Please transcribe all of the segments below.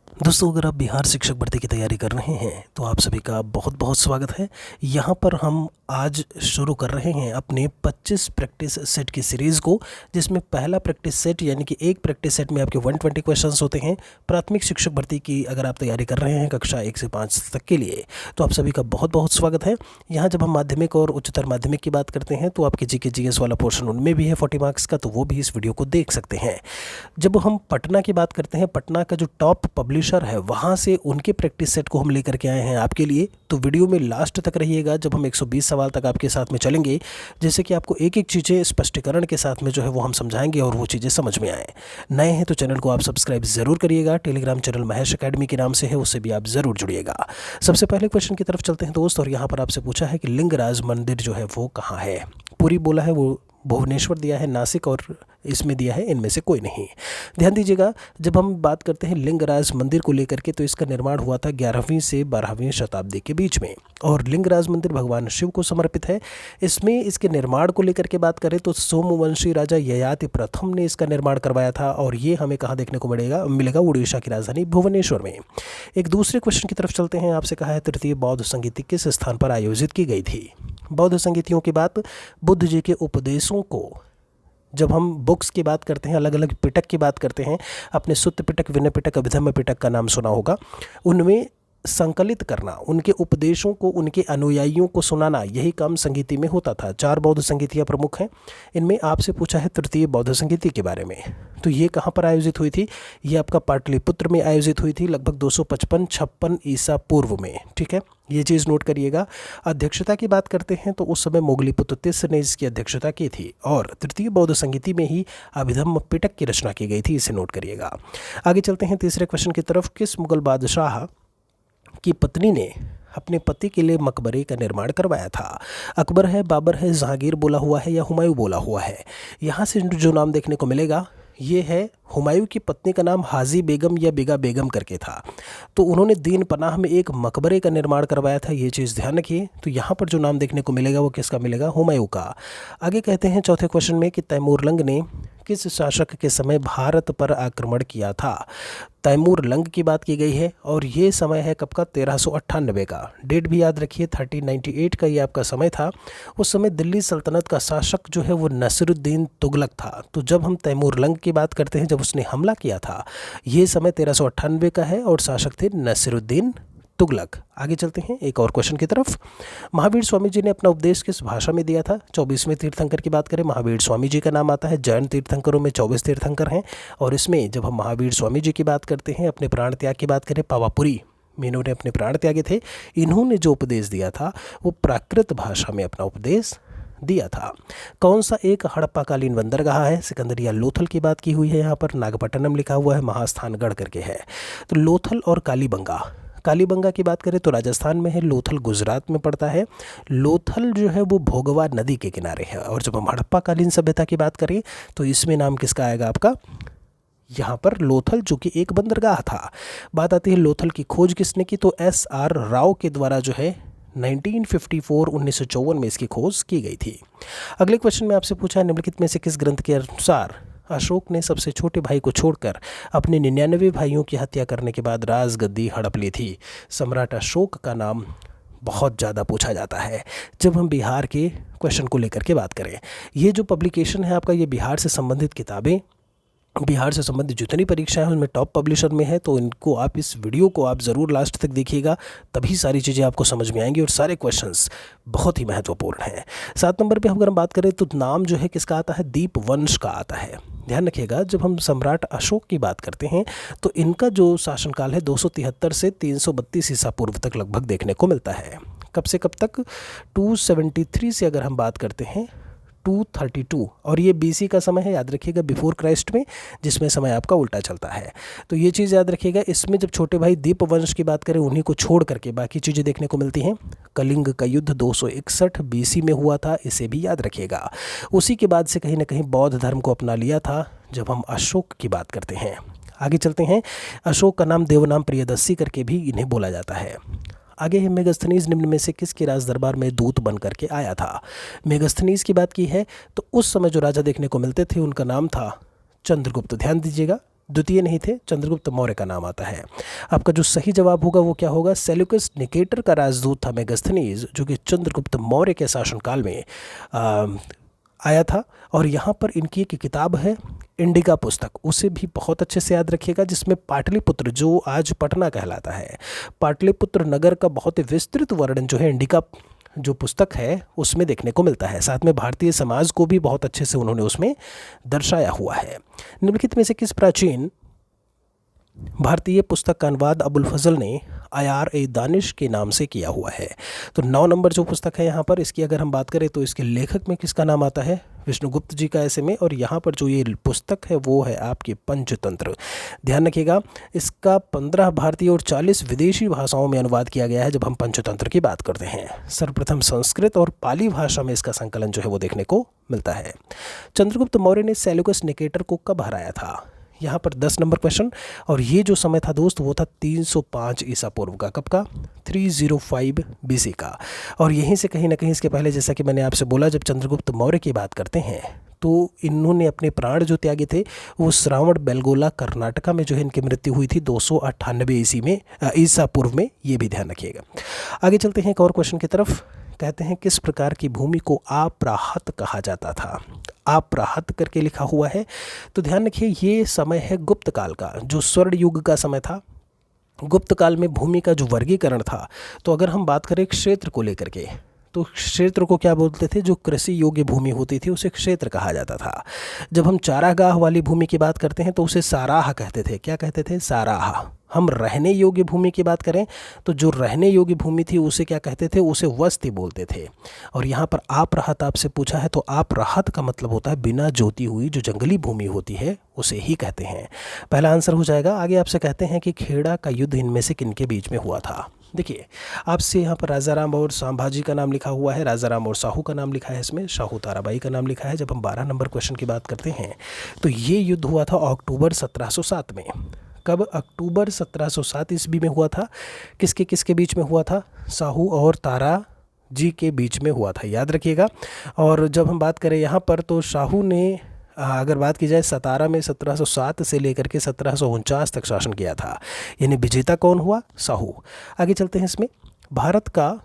दोस्तों, अगर आप बिहार शिक्षक भर्ती की तैयारी कर रहे हैं तो आप सभी का बहुत बहुत स्वागत है। यहाँ पर हम आज शुरू कर रहे हैं अपने 25 प्रैक्टिस सेट की सीरीज़ को, जिसमें पहला प्रैक्टिस सेट यानी कि एक प्रैक्टिस सेट में आपके 120 क्वेश्चंस होते हैं। प्राथमिक शिक्षक भर्ती की अगर आप तैयारी कर रहे हैं कक्षा 1 से 5 तक के लिए, तो आप सभी का बहुत बहुत स्वागत है। यहाँ जब हम माध्यमिक और उच्चतर माध्यमिक की बात करते हैं तो आपके जीके जीएस वाला पोर्शन उनमें भी है 40 मार्क्स का, तो वो भी इस वीडियो को देख सकते हैं। जब हम पटना की बात करते हैं, पटना का जो टॉप पब्लिशर है वहाँ से उनके प्रैक्टिस सेट को हम लेकर के आए हैं आपके लिए। तो वीडियो में लास्ट तक रहिएगा, जब हम 120 सवाल तक आपके साथ में चलेंगे, जैसे कि आपको एक एक चीज़ें स्पष्टीकरण के साथ में जो है वो हम समझाएंगे और वो चीज़ें समझ में आए। नए हैं तो चैनल को आप सब्सक्राइब ज़रूर करिएगा। टेलीग्राम चैनल महेश अकेडमी के नाम से है, उससे भी आप ज़रूर जुड़िएगा। सबसे पहले क्वेश्चन की तरफ चलते हैं दोस्त, और यहाँ पर आपसे पूछा है कि लिंगराज मंदिर जो है वो कहाँ है। पूरी बोला है वो भुवनेश्वर दिया है, नासिक और इसमें दिया है इनमें से कोई नहीं। ध्यान दीजिएगा, जब हम बात करते हैं लिंगराज मंदिर को लेकर के, तो इसका निर्माण हुआ था 11वीं से 12वीं शताब्दी के बीच में, और लिंगराज मंदिर भगवान शिव को समर्पित है। इसमें इसके निर्माण को लेकर के बात करें तो सोमवंशी राजा ययाति प्रथम ने इसका निर्माण करवाया था, और ये हमें कहाँ देखने को मिलेगा उड़ीसा की राजधानी भुवनेश्वर में। एक दूसरे क्वेश्चन की तरफ चलते हैं। आपसे कहा है तृतीय बौद्ध संगीति किस स्थान पर आयोजित की गई थी। बौद्ध संगीतियों की बात, बुद्ध जी के उपदेशों को जब हम बुक्स की बात करते हैं, अलग अलग पिटक की बात करते हैं, अपने सुत्त पिटक, विनय पिटक, अभिधम्म पिटक का नाम सुना होगा, उनमें संकलित करना, उनके उपदेशों को उनके अनुयायियों को सुनाना, यही काम संगीति में होता था। 4 बौद्ध संगीतियाँ प्रमुख हैं। इनमें आपसे पूछा है तृतीय बौद्ध संगीति के बारे में, तो ये कहाँ पर आयोजित हुई थी। ये आपका पाटलिपुत्र में आयोजित हुई थी, लगभग 255-56 ईसा पूर्व में। ठीक है, ये चीज़ नोट करिएगा। अध्यक्षता की बात करते हैं तो उस समय मोगलीपुत्र तीसरे ने इसकी अध्यक्षता की थी, और तृतीय बौद्ध संगीति में ही अभिधम्म पिटक की रचना की गई थी, इसे नोट करिएगा। आगे चलते हैं तीसरे क्वेश्चन की तरफ। किस मुगल बादशाह की पत्नी ने अपने पति के लिए मकबरे का निर्माण करवाया था। अकबर है, बाबर है, जहांगीर बोला हुआ है या हुमायूं बोला हुआ है। यहाँ से जो नाम देखने को मिलेगा ये है हुमायूं की पत्नी का नाम हाजी बेगम या बिगा बेगम करके था। तो उन्होंने दीन पनाह में एक मकबरे का निर्माण करवाया था, ये चीज़ ध्यान रखिए। तो यहाँ पर जो नाम देखने को मिलेगा वो किसका मिलेगा, हुमायूं का। आगे कहते हैं चौथे क्वेश्चन में कि तैमूर लंग ने किस शासक के समय भारत पर आक्रमण किया था। तैमूर लंग की बात की गई है, और ये समय है कब का, 1398 का। डेट भी याद रखिए, 1398 का ये आपका समय था। उस समय दिल्ली सल्तनत का शासक जो है वो नसीरुद्दीन तुगलक था। तो जब हम तैमूर लंग की बात करते हैं, जब उसने हमला किया था, ये समय 1398 का है, और शासक थे नसीरुद्दीन तुगलक। आगे चलते हैं एक और क्वेश्चन की तरफ। महावीर स्वामी जी ने अपना उपदेश किस भाषा में दिया था। 24वें तीर्थंकर की बात करें, महावीर स्वामी जी का नाम आता है। जैन तीर्थंकरों में 24 तीर्थंकर हैं, और इसमें जब हम महावीर स्वामी जी की बात करते हैं, अपने प्राण त्याग की बात करें, पावापुरी में इन्होंने अपने प्राण त्यागे थे। इन्होंने जो उपदेश दिया था वो प्राकृत भाषा में अपना उपदेश दिया था। कौन सा एक हड़प्पाकालीन बंदरगाह है। सिकंदरिया लोथल की बात की हुई है, यहाँ पर नागपट्टनम लिखा हुआ है, महास्थानगढ़ करके है। तो लोथल और कालीबंगा की बात करें तो राजस्थान में है, लोथल गुजरात में पड़ता है। लोथल जो है वो भोगवा नदी के किनारे है। और जब हम हड़प्पाकालीन सभ्यता की बात करें तो इसमें नाम किसका आएगा आपका, यहाँ पर लोथल, जो कि एक बंदरगाह था। बात आती है लोथल की खोज किसने की, तो SR राव के द्वारा जो है 1954 में इसकी खोज की गई थी। अगले क्वेश्चन में आपसे पूछा है निम्नलिखित में से किस ग्रंथ के अनुसार अशोक ने सबसे छोटे भाई को छोड़कर अपने 99 भाइयों की हत्या करने के बाद राजगद्दी हड़प ली थी। सम्राट अशोक का नाम बहुत ज़्यादा पूछा जाता है जब हम बिहार के क्वेश्चन को लेकर के बात करें। ये जो पब्लिकेशन है आपका, ये बिहार से संबंधित किताबें, बिहार से संबंधित जितनी परीक्षाएं हैं उनमें टॉप पब्लिशर में है। तो इनको आप, इस वीडियो को आप ज़रूर लास्ट तक देखिएगा, तभी सारी चीज़ें आपको समझ में आएंगी, और सारे क्वेश्चंस बहुत ही महत्वपूर्ण हैं। 7 नंबर पे अगर हम बात करें तो नाम जो है किसका आता है, दीपवंश का आता है। ध्यान रखिएगा, जब हम सम्राट अशोक की बात करते हैं तो इनका जो शासनकाल है 273 से 332 ईसा पूर्व तक लगभग देखने को मिलता है। कब से कब तक, 273 से अगर हम बात करते हैं 232, और ये BC का समय है, याद रखिएगा, बिफोर क्राइस्ट में, जिसमें समय आपका उल्टा चलता है। तो ये चीज़ याद रखिएगा। इसमें जब छोटे भाई दीपवंश की बात करें, उन्हीं को छोड़ करके बाकी चीज़ें देखने को मिलती हैं। कलिंग का युद्ध 261 BC में हुआ था, इसे भी याद रखिएगा। उसी के बाद से कहीं ना कहीं बौद्ध धर्म को अपना लिया था जब हम अशोक की बात करते हैं। आगे चलते हैं। अशोक का नाम देवनाम प्रियदर्शी करके भी इन्हें बोला जाता है। आगे है मेगास्थनीज निम्न में से किसके राज दरबार में दूत बन करके आया था। मेगास्थनीज की बात की है तो उस समय जो राजा देखने को मिलते थे उनका नाम था चंद्रगुप्त। ध्यान दीजिएगा, द्वितीय नहीं थे, चंद्रगुप्त मौर्य का नाम आता है। आपका जो सही जवाब होगा वो क्या होगा, सेल्यूकस निकेटर का राजदूत था मेगास्थनीज, जो कि चंद्रगुप्त मौर्य के शासनकाल में आया था। और यहाँ पर इनकी एक किताब है इंडिका पुस्तक, उसे भी बहुत अच्छे से याद रखिएगा, जिसमें पाटलिपुत्र जो आज पटना कहलाता है, पाटलिपुत्र नगर का बहुत ही विस्तृत वर्णन जो है इंडिका जो पुस्तक है उसमें देखने को मिलता है। साथ में भारतीय समाज को भी बहुत अच्छे से उन्होंने उसमें दर्शाया हुआ है। निम्नलिखित में से किस प्राचीन भारतीय पुस्तक का अनुवाद अबुल फजल ने आयार ए दानिश के नाम से किया हुआ है? तो 9 नंबर जो पुस्तक है यहाँ पर, इसकी अगर हम बात करें तो इसके लेखक में किसका नाम आता है, विष्णुगुप्त जी का ऐसे में। और यहाँ पर जो ये पुस्तक है वो है आपके पंचतंत्र। ध्यान रखिएगा, इसका 15 भारतीय और 40 विदेशी भाषाओं में अनुवाद किया गया है जब हम पंचतंत्र की बात करते हैं। सर्वप्रथम संस्कृत और पाली भाषा में इसका संकलन जो है वो देखने को मिलता है। चंद्रगुप्त मौर्य ने सेल्यूकस निकेटर को कब हराया था? यहाँ पर 10 नंबर क्वेश्चन, और ये जो समय था दोस्त वो था 305 ईसा पूर्व का। कब का? 305 BC का। और यहीं से कहीं ना कहीं इसके पहले, जैसा कि मैंने आपसे बोला, जब चंद्रगुप्त मौर्य की बात करते हैं तो इन्होंने अपने प्राण जो त्यागे थे वो श्रावण बेलगोला कर्नाटका में जो है इनकी मृत्यु हुई थी 298 ईसा पूर्व में, ये भी ध्यान रखिएगा। आगे चलते हैं एक और क्वेश्चन की तरफ। कहते हैं किस प्रकार की भूमि को आप्राहत कहा जाता था? आप्राहत करके लिखा हुआ है, तो ध्यान रखिए ये समय है गुप्त काल का, जो स्वर्ण युग का समय था। गुप्त काल में भूमि का जो वर्गीकरण था, तो अगर हम बात करें क्षेत्र को लेकर के, तो क्षेत्र को क्या बोलते थे, जो कृषि योग्य भूमि होती थी उसे क्षेत्र कहा जाता था। जब हम चारागाह वाली भूमि की बात करते हैं तो उसे साराह कहते थे। क्या कहते थे? साराह। हम रहने योग्य भूमि की बात करें तो जो रहने योग्य भूमि थी उसे क्या कहते थे? उसे वस्ती बोलते थे। और यहाँ पर आप राहत आपसे पूछा है, तो आप राहत का मतलब होता है बिना जोती हुई जो जंगली भूमि होती है उसे ही कहते हैं। पहला आंसर हो जाएगा। आगे आपसे कहते हैं कि खेड़ा का युद्ध इनमें से किनके बीच में हुआ था? देखिए आपसे यहाँ पर राजाराम और संभाजी का नाम लिखा हुआ है, राजाराम और साहू का नाम लिखा है, इसमें शाहू ताराबाई का नाम लिखा है। जब हम 12 नंबर क्वेश्चन की बात करते हैं तो ये युद्ध हुआ था अक्टूबर 1707 में। कब? अक्टूबर 1707 ईस्वी में हुआ था। किसके किसके बीच में हुआ था? साहू और तारा जी के बीच में हुआ था, याद रखिएगा। और जब हम बात करें यहाँ पर तो शाहू ने अगर बात की जाए सतारा में 1707 से लेकर के 1749 तक शासन किया था, यानी विजेता कौन हुआ? साहू। आगे चलते हैं इसमें। भारत का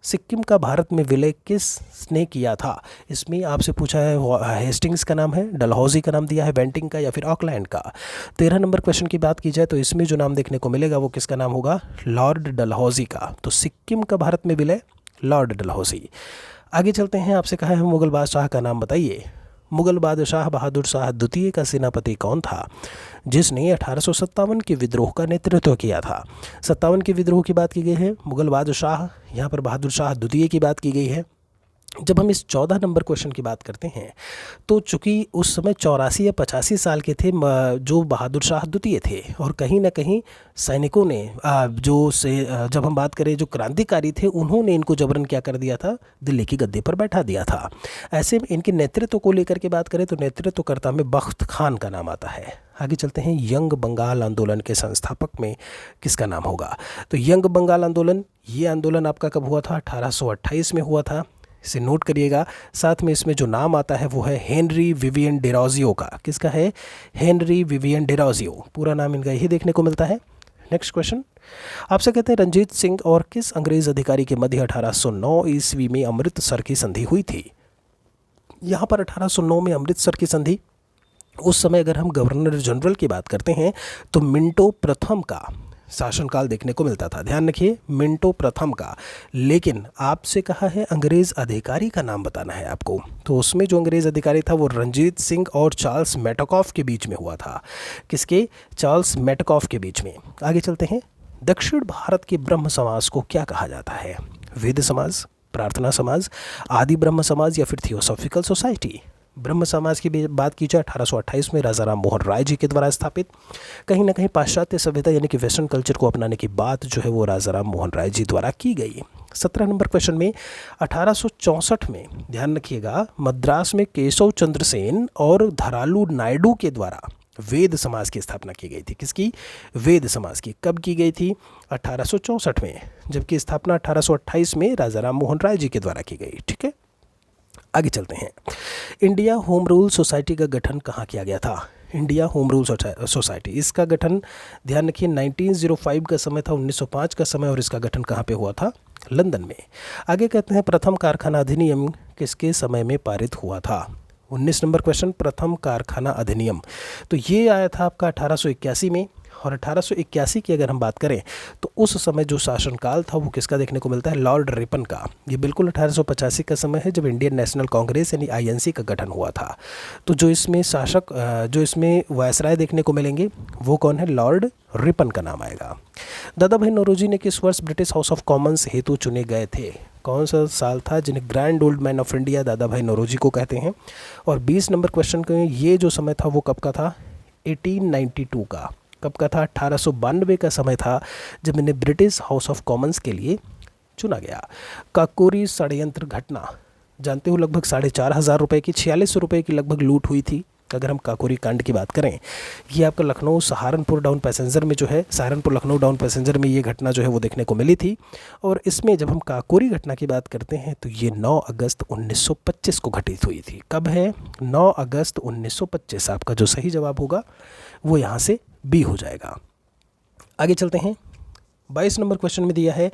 सिक्किम का भारत में विलय किसने किया था? इसमें आपसे पूछा है हेस्टिंग्स का नाम है, डलहौजी का नाम दिया है, बेंटिंग का या फिर ऑकलैंड का। 13 नंबर क्वेश्चन की बात की जाए तो इसमें जो नाम देखने को मिलेगा वो किसका नाम होगा? लॉर्ड डलहौजी का। तो सिक्किम का भारत में विलय लॉर्ड डलहौजी। आगे चलते हैं। आपसे कहा है मुगल बादशाह का नाम बताइए। मुगल बादशाह बहादुर शाह द्वितीय का सेनापति कौन था जिसने 1857 के विद्रोह का नेतृत्व किया था? 57 के विद्रोह की बात की गई है, मुगल बादशाह, यहाँ पर बहादुर शाह द्वितीय की बात की गई है। जब हम इस 14 नंबर क्वेश्चन की बात करते हैं तो चूंकि उस समय 84 या 85 साल के थे जो बहादुर शाह द्वितीय थे, और कहीं ना कहीं सैनिकों ने जब हम बात करें जो क्रांतिकारी थे उन्होंने इनको जबरन क्या कर दिया था? दिल्ली की गद्दी पर बैठा दिया था। ऐसे में इनके नेतृत्व को लेकर के बात करें तो नेतृत्वकर्ता में बख्त खान का नाम आता है। आगे चलते हैं। यंग बंगाल आंदोलन के संस्थापक में किसका नाम होगा? तो यंग बंगाल आंदोलन, ये आंदोलन आपका कब हुआ था? 1828 में हुआ था, इसे नोट करिएगा। साथ में इसमें जो नाम आता है वो है हेनरी विवियन डेरोजियो का। किसका है? हेनरी विवियन डेरोजियो, पूरा नाम इनका यही देखने को मिलता है। नेक्स्ट क्वेश्चन आपसे कहते हैं रणजीत सिंह और किस अंग्रेज अधिकारी के मध्य 1809 ईस्वी में अमृतसर की संधि हुई थी? यहाँ पर 1809 में अमृतसर की संधि, उस समय अगर हम गवर्नर जनरल की बात करते हैं तो मिंटो प्रथम का शासनकाल देखने को मिलता था। ध्यान रखिए, मिंटो प्रथम का। लेकिन आपसे कहा है अंग्रेज़ अधिकारी का नाम बताना है आपको, तो उसमें जो अंग्रेज़ अधिकारी था वो रणजीत सिंह और चार्ल्स मेटकॉफ के बीच में हुआ था। किसके? चार्ल्स मेटकॉफ के बीच में। आगे चलते हैं। दक्षिण भारत के ब्रह्म समाज को क्या कहा जाता है? वेद समाज, प्रार्थना समाज, आदि ब्रह्म समाज या फिर थियोसॉफिकल सोसाइटी? ब्रह्म समाज की बात की जाए 1828 में राजा राम मोहन राय जी के द्वारा स्थापित। कहीं ना कहीं पाश्चात्य सभ्यता यानी कि वेस्टर्न कल्चर को अपनाने की बात जो है वो राजा राम मोहन राय जी द्वारा की गई। 17 नंबर क्वेश्चन में 1864 में ध्यान रखिएगा मद्रास में केशव चंद्र सेन और धरालू नायडू के द्वारा वेद समाज की स्थापना की गई थी। किसकी? वेद समाज की। कब की गई थी? 1864 में, जबकि स्थापना 1828 में राजा राम मोहन राय जी के द्वारा की गई। ठीक है, आगे चलते हैं। इंडिया होम रूल सोसाइटी का गठन कहाँ किया गया था? India home rule society. इसका गठन ध्यान रखिए 1905 का समय था, 1905 का समय, और इसका गठन कहाँ पे हुआ था? लंदन में। आगे कहते हैं प्रथम कारखाना अधिनियम किसके समय में पारित हुआ था? 19 नंबर क्वेश्चन, प्रथम कारखाना अधिनियम। तो ये आया था आपका 1881 में, और 1881 की अगर हम बात करें तो उस समय जो शासनकाल था वो किसका देखने को मिलता है? लॉर्ड रिपन का। ये बिल्कुल 1885 का समय है जब इंडियन नेशनल कांग्रेस यानी आईएनसी का गठन हुआ था। तो जो इसमें शासक, जो इसमें वायसराय देखने को मिलेंगे वो कौन है? लॉर्ड रिपन का नाम आएगा। दादा भाई नौरोजी ने किस वर्ष ब्रिटिश हाउस ऑफ कॉमन्स हेतु चुने गए थे? कौन सा साल था जिन्हें grand old man of India दादा भाई नौरोजी को कहते हैं? और 20 नंबर क्वेश्चन के ये जो समय था वो कब का था? 1892 का। कब का था? 1892 का समय था जब इन्हें ब्रिटिश हाउस ऑफ कॉमन्स के लिए चुना गया। काकोरी षड्यंत्र घटना जानते हो, लगभग 4,500 रुपये की, 4600 रुपये की लगभग लूट हुई थी। अगर हम काकोरी कांड की बात करें, ये आपका लखनऊ सहारनपुर डाउन पैसेंजर में जो है, सहारनपुर लखनऊ डाउन पैसेंजर में ये घटना जो है वो देखने को मिली थी। और इसमें जब हम काकोरी घटना की बात करते हैं तो ये 9 अगस्त 1925 को घटित हुई थी। कब है? 9 अगस्त 1925। आपका जो सही जवाब होगा वो यहाँ से बी हो जाएगा। आगे चलते हैं। 22 नंबर क्वेश्चन में दिया है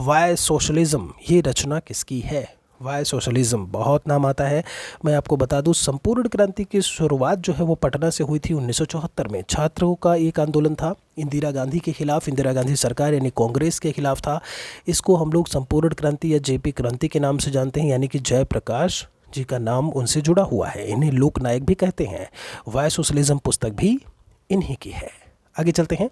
वाई सोशलिज्म, ये रचना किसकी है? वाई सोशलिज्म बहुत नाम आता है। मैं आपको बता दूं, संपूर्ण क्रांति की शुरुआत जो है वो पटना से हुई थी 1974 में। छात्रों का एक आंदोलन था इंदिरा गांधी के खिलाफ, इंदिरा गांधी सरकार यानी कांग्रेस के खिलाफ था। इसको हम लोग संपूर्ण क्रांति या जेपी क्रांति के नाम से जानते हैं, यानी कि जयप्रकाश जी का नाम उनसे जुड़ा हुआ है। इन्हें लोकनायक भी कहते हैं। वाई सोशलिज्म पुस्तक भी इन्हीं की है। आगे चलते हैं।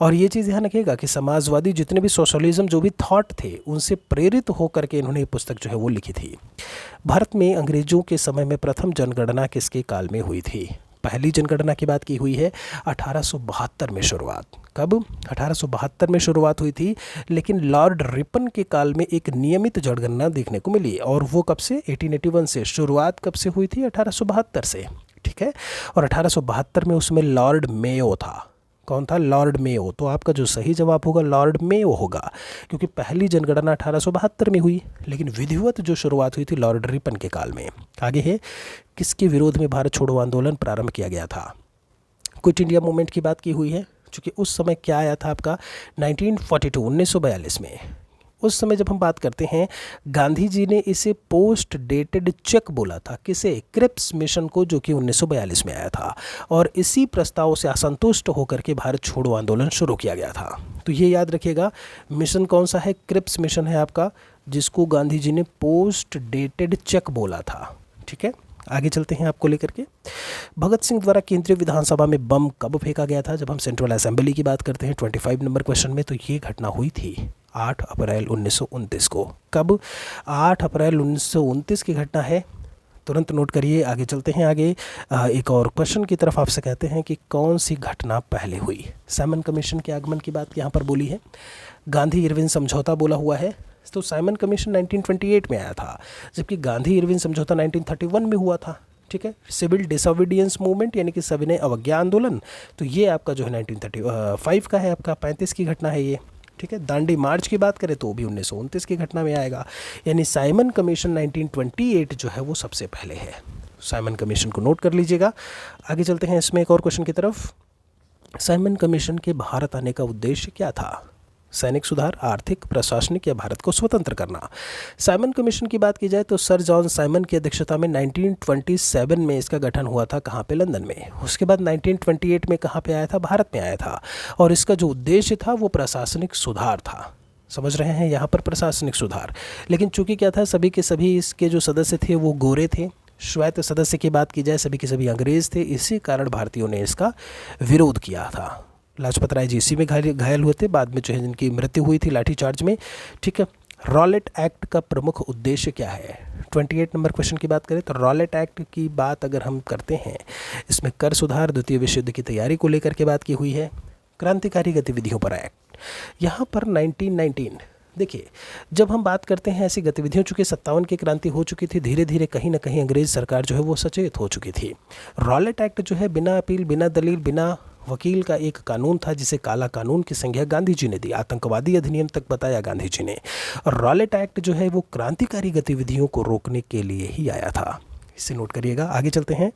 और ये चीज़ ध्यान रखिएगा कि समाजवादी जितने भी सोशलिज्म जो भी थॉट थे उनसे प्रेरित होकर के इन्होंने ये पुस्तक जो है वो लिखी थी। भारत में अंग्रेजों के समय में प्रथम जनगणना किसके काल में हुई थी? पहली जनगणना की बात की हुई है 1872 में शुरुआत। कब? 1872 में शुरुआत हुई थी, लेकिन लॉर्ड रिपन के काल में एक नियमित जनगणना देखने को मिली। और वो कब से? 1881 से। शुरुआत कब से हुई थी? 1872 से। ठीक है। और 1872 में उसमें लॉर्ड मेयो था। कौन था? Lord Mayo. तो आपका जो सही जवाब होगा लॉर्ड मेयो होगा, क्योंकि पहली जनगणना 1872 में हुई, लेकिन विधिवत जो शुरुआत हुई थी लॉर्ड रिपन के काल में। आगे है किसके विरोध में भारत छोड़ो आंदोलन प्रारंभ किया गया था? क्विट इंडिया मूवमेंट की बात की हुई है, क्योंकि उस समय क्या आया था आपका 1942 में। उस समय जब हम बात करते हैं, गांधी जी ने इसे पोस्ट डेटेड चेक बोला था। किसे? क्रिप्स मिशन को, जो कि 1942 में आया था। और इसी प्रस्ताव से असंतुष्ट होकर के भारत छोड़ो आंदोलन शुरू किया गया था। तो ये याद रखिएगा, मिशन कौन सा है? क्रिप्स मिशन है आपका, जिसको गांधी जी ने पोस्ट डेटेड चेक बोला था। ठीक है। आगे चलते हैं आपको लेकर के। भगत सिंह द्वारा केंद्रीय विधानसभा में बम कब फेंका गया था? जब हम सेंट्रल असेंबली की बात करते हैं 25 नंबर क्वेश्चन में, तो ये घटना हुई थी 8 अप्रैल 1929 को। कब? 8 अप्रैल 1929 की घटना है, तुरंत नोट करिए। आगे चलते हैं। आगे एक और क्वेश्चन की तरफ आपसे कहते हैं कि कौन सी घटना पहले हुई? साइमन कमीशन के आगमन की बात यहाँ पर बोली है। गांधी इरविन समझौता बोला हुआ है। तो साइमन कमीशन 1928 में आया था, जबकि गांधी इरविन समझौता 1931 में हुआ था। ठीक है। सिविल डिसोबीडियंस मूवमेंट यानी कि सविनय अवज्ञा आंदोलन, तो ये आपका जो है 1935 का है, आपका 35 की घटना है ये। ठीक है। दांडी मार्च की बात करें तो भी 1929 की घटना में आएगा। यानी साइमन कमीशन 1928 जो है वो सबसे पहले है। साइमन कमीशन को नोट कर लीजिएगा। आगे चलते हैं इसमें एक और क्वेश्चन की तरफ। साइमन कमीशन के भारत आने का उद्देश्य क्या था? सैनिक सुधार, आर्थिक, प्रशासनिक या भारत को स्वतंत्र करना? साइमन कमीशन की बात की जाए तो सर जॉन साइमन की अध्यक्षता में 1927 में इसका गठन हुआ था। कहाँ पे? लंदन में। उसके बाद 1928 में कहाँ पे आया था? भारत में आया था। और इसका जो उद्देश्य था वो प्रशासनिक सुधार था। समझ रहे हैं यहाँ पर? प्रशासनिक सुधार। लेकिन चूंकि क्या था, सभी के सभी इसके जो सदस्य थे वो गोरे थे। श्वेत सदस्य की बात की जाए, सभी के सभी अंग्रेज थे। इसी कारण भारतीयों ने इसका विरोध किया था। लाजपत राय जी इसी में घायल हुए थे, बाद में जो है जिनकी मृत्यु हुई थी लाठीचार्ज में। ठीक है। रॉलेट एक्ट का प्रमुख उद्देश्य क्या है? 28 नंबर क्वेश्चन की बात करें तो रॉलेट एक्ट की बात अगर हम करते हैं, इसमें कर सुधार, द्वितीय विश्व युद्ध की तैयारी को लेकर के बात की हुई है। क्रांतिकारी गतिविधियों पर एक्ट, यहाँ पर 1919। देखिए, जब हम बात करते हैं ऐसी गतिविधियों, चूँकि 57 की क्रांति हो चुकी थी, धीरे धीरे कहीं ना कहीं अंग्रेज सरकार जो है वो सचेत हो चुकी थी। रॉलेट एक्ट जो है बिना अपील, बिना दलील, बिना वकील का एक कानून था, जिसे काला कानून की संज्ञा गांधी जी ने दी। आतंकवादी अधिनियम तक बताया गांधी जी ने। और रॉलेट एक्ट जो है वो क्रांतिकारी गतिविधियों को रोकने के लिए ही आया था। इसे नोट करिएगा। आगे चलते हैं।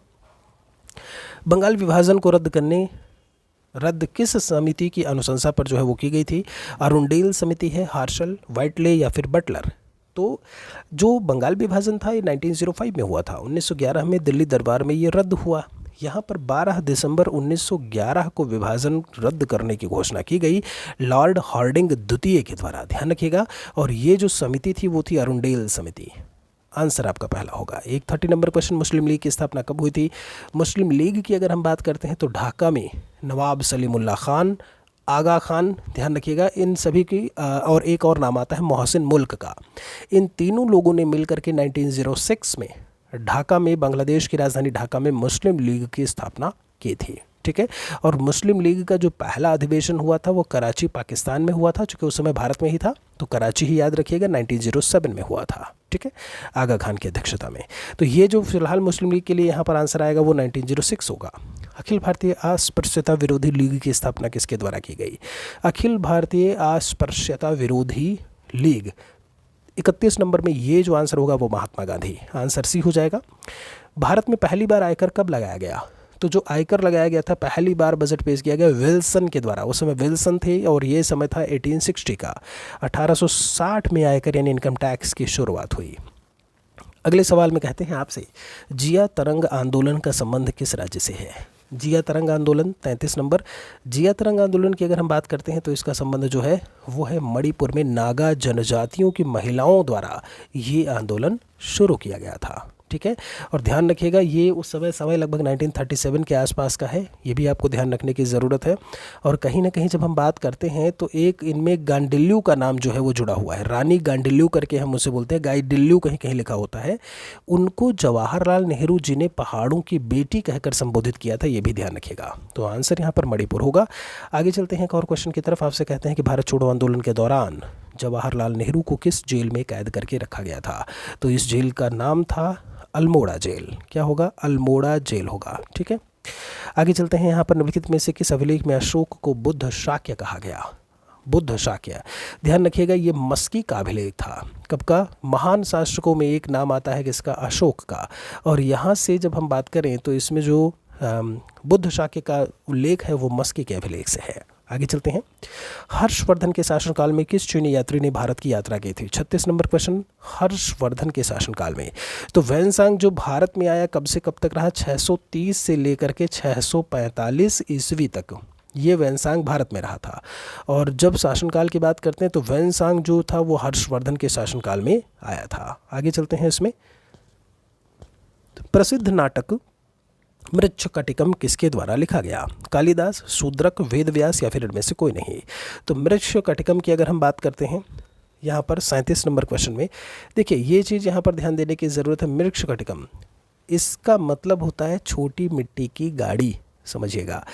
बंगाल विभाजन को रद्द किस समिति की अनुशंसा पर जो है वो की गई थी? अरुंडेल समिति है, हार्शल, व्हाइटले या फिर बटलर? तो जो बंगाल विभाजन था ये 1905 में हुआ था। 1911 में दिल्ली दरबार में ये रद्द हुआ। यहाँ पर 12 दिसंबर 1911 को विभाजन रद्द करने की घोषणा की गई लॉर्ड हार्डिंग द्वितीय के द्वारा, ध्यान रखिएगा। और ये जो समिति थी वो थी अरुंडेल समिति। आंसर आपका पहला होगा। एक 30 नंबर क्वेश्चन, मुस्लिम लीग की स्थापना कब हुई थी? मुस्लिम लीग की अगर हम बात करते हैं तो ढाका में नवाब सलीमुल्लाह खान, आगा खान, ध्यान रखिएगा इन सभी की, और एक और नाम आता है मोहसिन मुल्क का। इन तीनों लोगों ने मिलकर के 1906 में ढाका में, बांग्लादेश की राजधानी ढाका में मुस्लिम लीग की स्थापना की थी, ठीक है। और मुस्लिम लीग का जो पहला अधिवेशन हुआ था वो कराची पाकिस्तान में हुआ था, चूँकि उस समय भारत में ही था तो कराची ही याद रखिएगा, 1907 में हुआ था, ठीक है, आगा खान की अध्यक्षता में। तो ये जो फिलहाल मुस्लिम लीग के लिए यहाँ पर आंसर आएगा वो 1906 होगा। अखिल भारतीय अस्पृश्यता विरोधी लीग की स्थापना किसके द्वारा की गई? अखिल भारतीय अस्पृश्यता विरोधी लीग 31 नंबर में ये जो आंसर होगा वो महात्मा गांधी, आंसर सी हो जाएगा। भारत में पहली बार आयकर कब लगाया गया? तो जो आयकर लगाया गया था पहली बार बजट पेश किया गया विल्सन के द्वारा, उस समय विल्सन थे और ये समय था 1860 का। 1860 में आयकर यानी इनकम टैक्स की शुरुआत हुई। अगले सवाल में कहते हैं आपसे, जिया तरंग आंदोलन का संबंध किस राज्य से है? जिया तरंग आंदोलन 33 नंबर। जिया तरंग आंदोलन की अगर हम बात करते हैं तो इसका संबंध जो है वो है मणिपुर में नागा जनजातियों की महिलाओं द्वारा ये आंदोलन शुरू किया गया था, ठीक है। और ध्यान रखिएगा ये उस समय लगभग 1937 के आसपास का है, ये भी आपको ध्यान रखने की ज़रूरत है। और कहीं ना कहीं जब हम बात करते हैं तो एक इनमें गांडिल्यू का नाम जो है वो जुड़ा हुआ है, रानी गांडिल्यू करके हम उसे बोलते हैं, गाइडिल्यू कहीं कहीं लिखा होता है। उनको जवाहरलाल नेहरू जी ने पहाड़ों की बेटी कहकर संबोधित किया था, ये भी ध्यान रखिएगा। तो आंसर यहाँ पर मणिपुर होगा। आगे चलते हैं एक और क्वेश्चन की तरफ। आपसे कहते हैं कि भारत छोड़ो आंदोलन के दौरान जवाहरलाल नेहरू को किस जेल में कैद करके रखा गया था? तो इस जेल का नाम था अल्मोड़ा जेल। क्या होगा? अल्मोड़ा जेल होगा, ठीक है। आगे चलते हैं। यहाँ पर निम्नलिखित में से किस अभिलेख में अशोक को बुद्ध शाक्य कहा गया? बुद्ध शाक्य, ध्यान रखिएगा ये मस्की का अभिलेख था। कब का? महान शासकों में एक नाम आता है किसका? अशोक का। और यहाँ से जब हम बात करें तो इसमें जो बुद्ध शाक्य का उल्लेख है वो मस्की के अभिलेख से है। आगे चलते हैं। हर्षवर्धन के शासनकाल में किस चीनी यात्री ने भारत की यात्रा की थी? 36 नंबर क्वेश्चन, हर्षवर्धन के शासनकाल में। तो वैनसांग जो भारत में आया कब से कब तक रहा? 630 से लेकर के 645 ईस्वी तक ये वैनसांग भारत में रहा था। और जब शासनकाल की बात करते हैं तो वैनसांग जो था वो हर्षवर्धन के शासनकाल में आया था। आगे चलते हैं। इसमें प्रसिद्ध नाटक मृच्छकटिकम किसके द्वारा लिखा गया? कालिदास, शूद्रक, वेदव्यास या फिर इनमें से कोई नहीं। तो मृच्छकटिकम की अगर हम बात करते हैं यहाँ पर 37 नंबर क्वेश्चन में, देखिए ये चीज़ यहाँ पर ध्यान देने की ज़रूरत है। मृच्छकटिकम इसका मतलब होता है छोटी मिट्टी की गाड़ी, समझिएगा।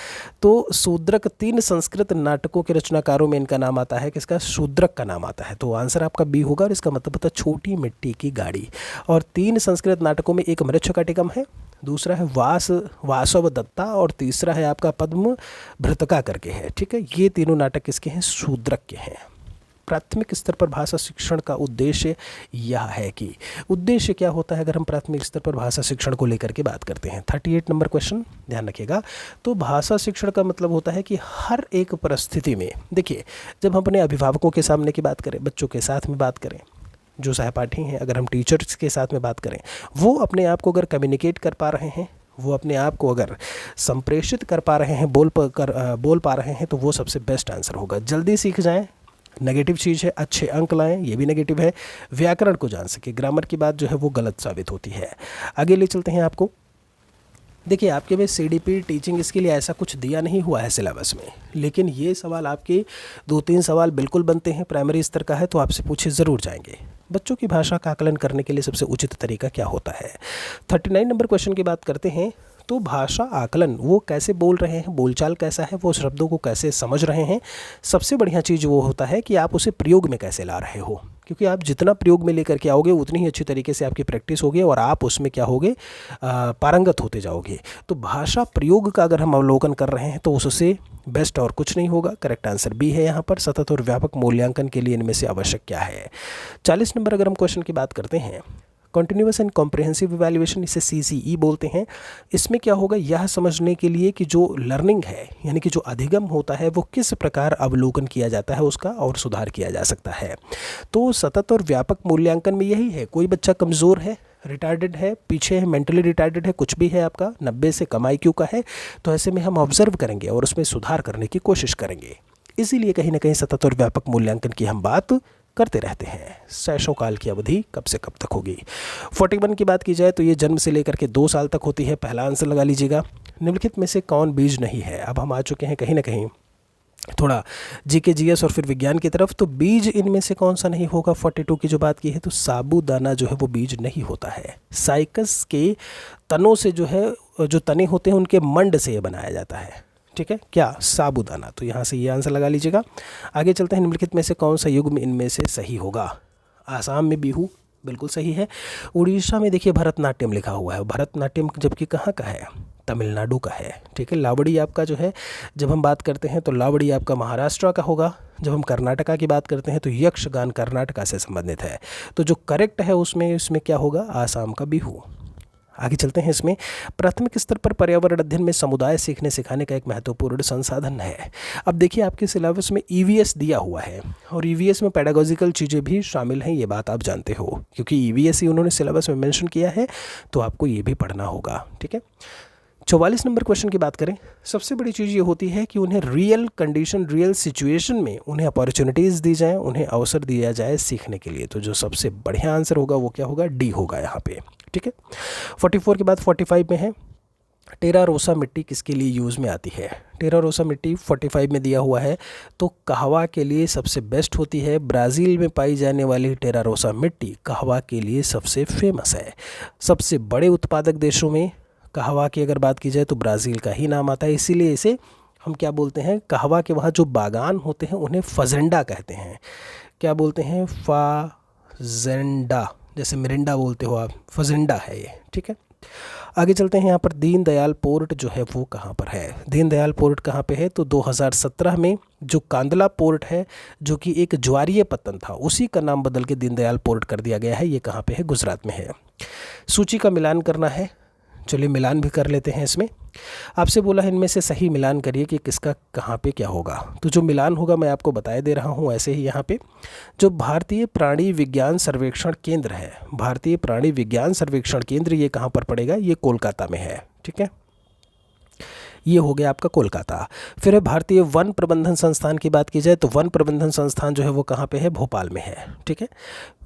तो शूद्रक 3 संस्कृत नाटकों के रचनाकारों में इनका नाम आता है किसका? शूद्रक का नाम आता है। तो आंसर आपका बी होगा और इसका मतलब होता है छोटी मिट्टी की गाड़ी। और 3 संस्कृत नाटकों में एक मृच्छकटिकम है, दूसरा है वासव दत्ता और तीसरा है आपका पद्म भृतका करके है, ठीक है। ये तीनों नाटक किसके हैं? शूद्रक के हैं। प्राथमिक स्तर पर भाषा शिक्षण का उद्देश्य यह है कि उद्देश्य क्या होता है अगर हम प्राथमिक स्तर पर भाषा शिक्षण को लेकर के बात करते हैं? 38 नंबर क्वेश्चन, ध्यान रखिएगा। तो भाषा शिक्षण का मतलब होता है कि हर एक परिस्थिति में, देखिए जब हम अपने अभिभावकों के सामने की बात करें, बच्चों के साथ में बात करें, जो सहपाठी हैं, अगर हम टीचर्स के साथ में बात करें, वो अपने आप को अगर कम्युनिकेट कर पा रहे हैं, वो अपने आप को अगर संप्रेषित कर पा रहे हैं, बोल पा रहे हैं, तो वो सबसे बेस्ट आंसर होगा। जल्दी सीख जाएं, नेगेटिव चीज़ है। अच्छे अंक लाएं, ये भी नेगेटिव है। व्याकरण को जान सके, ग्रामर की बात जो है वो गलत साबित होती है। आगे ले चलते हैं आपको। देखिए आपके में CDP टीचिंग इसके लिए ऐसा कुछ दिया नहीं हुआ है सिलेबस में, लेकिन ये सवाल आपके 2-3 सवाल बिल्कुल बनते हैं। प्राइमरी स्तर का है तो आपसे पूछे ज़रूर जाएंगे। बच्चों की भाषा का आकलन करने के लिए सबसे उचित तरीका क्या होता है? 39 नंबर क्वेश्चन की बात करते हैं। तो भाषा आकलन, वो कैसे बोल रहे हैं, बोलचाल कैसा है, वो शब्दों को कैसे समझ रहे हैं। सबसे बढ़िया चीज़ वो होता है कि आप उसे प्रयोग में कैसे ला रहे हो, क्योंकि आप जितना प्रयोग में लेकर के आओगे उतनी ही अच्छी तरीके से आपकी प्रैक्टिस होगी और आप उसमें क्या होगे? पारंगत होते जाओगे। तो भाषा प्रयोग का अगर हम अवलोकन कर रहे हैं तो उससे बेस्ट और कुछ नहीं होगा। करेक्ट आंसर बी है यहाँ पर। सतत और व्यापक मूल्यांकन के लिए इनमें से आवश्यक क्या है? 40 नंबर अगर हम क्वेश्चन की बात करते हैं, कॉन्टिन्यूस एंड कॉम्प्रिहेंसिव इवैल्यूएशन, इसे CCE बोलते हैं। इसमें क्या होगा, यह समझने के लिए कि जो लर्निंग है यानी कि जो अधिगम होता है वो किस प्रकार अवलोकन किया जाता है उसका और सुधार किया जा सकता है। तो सतत और व्यापक मूल्यांकन में यही है, कोई बच्चा कमज़ोर है, रिटार्डेड है, पीछे है, मेंटली रिटार्डेड है, कुछ भी है, आपका 90 से कम IQ का है, तो ऐसे में हम ऑब्जर्व करेंगे और उसमें सुधार करने की कोशिश करेंगे। इसीलिए कहीं ना कहीं सतत और व्यापक मूल्यांकन की हम बात करते रहते हैं। शैशव काल की अवधि कब से कब तक होगी। 41 की बात की जाए तो ये जन्म से लेकर के 2 साल तक होती है। पहला आंसर लगा लीजिएगा, निम्नलिखित में से कौन बीज नहीं है। अब हम आ चुके हैं कहीं ना कहीं थोड़ा GK GS और फिर विज्ञान की तरफ। तो बीज इनमें से कौन सा नहीं होगा। 42 की जो बात की है तो साबूदाना जो है वो बीज नहीं होता है। साइकस के तनों से जो है, जो तने होते हैं उनके मंड से ये बनाया जाता है, ठीक है, क्या, साबूदाना। तो यहाँ से ये आंसर लगा लीजिएगा। आगे चलते हैं, निम्नलिखित में से कौन सा युग्म इनमें से सही होगा। आसाम में बिहू बिल्कुल सही है। उड़ीसा में देखिए भरतनाट्यम लिखा हुआ है, भरतनाट्यम जबकि कहाँ का है, तमिलनाडु का है, ठीक है। लावड़ी आपका जो है, जब हम बात करते हैं तो लावड़ी आपका महाराष्ट्र का होगा। जब हम कर्नाटका की बात करते हैं तो यक्षगान कर्नाटका से संबंधित है। तो जो करेक्ट है उसमें क्या होगा, आसाम का बिहू। आगे चलते हैं, इसमें प्राथमिक स्तर पर पर्यावरण अध्ययन में समुदाय सीखने सिखाने का एक महत्वपूर्ण संसाधन है। अब देखिए आपके सिलेबस में EVS दिया हुआ है और EVS में पेडागोजिकल चीज़ें भी शामिल हैं, ये बात आप जानते हो, क्योंकि EVS ही उन्होंने सिलेबस में मेंशन किया है, तो आपको ये भी पढ़ना होगा, ठीक है। 44 नंबर क्वेश्चन की बात करें, सबसे बड़ी चीज़ ये होती है कि उन्हें रियल कंडीशन, रियल सिचुएशन में उन्हें अपॉर्चुनिटीज़ दी जाएँ, उन्हें अवसर दिया जाए सीखने के लिए। तो जो सबसे बढ़िया आंसर होगा वो क्या होगा, D होगा यहाँ पे, ठीक है। 44 के बाद 45 में है, टेरा रोसा मिट्टी किसके लिए यूज़ में आती है। टेरा रोसा मिट्टी 45 में दिया हुआ है, तो कहवा के लिए सबसे बेस्ट होती है। ब्राज़ील में पाई जाने वाली टेरा रोसा मिट्टी कहवा के लिए सबसे फेमस है। सबसे बड़े उत्पादक देशों में कहवा की अगर बात की जाए तो ब्राज़ील का ही नाम आता है, इसीलिए इसे हम क्या बोलते हैं, कहवा के वहाँ जो बागान होते हैं उन्हें फजेंडा कहते हैं। क्या बोलते हैं, फाजेंडा, जैसे मिरिंडा बोलते हो आप, फजेंडा है ये, ठीक है। आगे चलते हैं, यहाँ पर दीनदयाल पोर्ट जो है वो कहाँ पर है। दीनदयाल पोर्ट कहाँ पे है, तो 2017 में जो कांदला पोर्ट है, जो कि एक ज्वारीय पत्तन था, उसी का नाम बदल के दीनदयाल पोर्ट कर दिया गया है। ये कहाँ पे है, गुजरात में है। सूची का मिलान करना है, चलिए मिलान भी कर लेते हैं। इसमें आपसे बोला है इनमें से सही मिलान करिए कि किसका कहाँ पे क्या होगा। तो जो मिलान होगा मैं आपको बताए दे रहा हूँ। ऐसे ही यहाँ पे जो भारतीय प्राणी विज्ञान सर्वेक्षण केंद्र है, भारतीय प्राणी विज्ञान सर्वेक्षण केंद्र, ये कहाँ पर पड़ेगा, ये कोलकाता में है, ठीक है। ये हो गया आपका कोलकाता। फिर है भारतीय वन प्रबंधन संस्थान की बात की जाए तो वन प्रबंधन संस्थान जो है वो कहाँ पे है, भोपाल में है, ठीक है।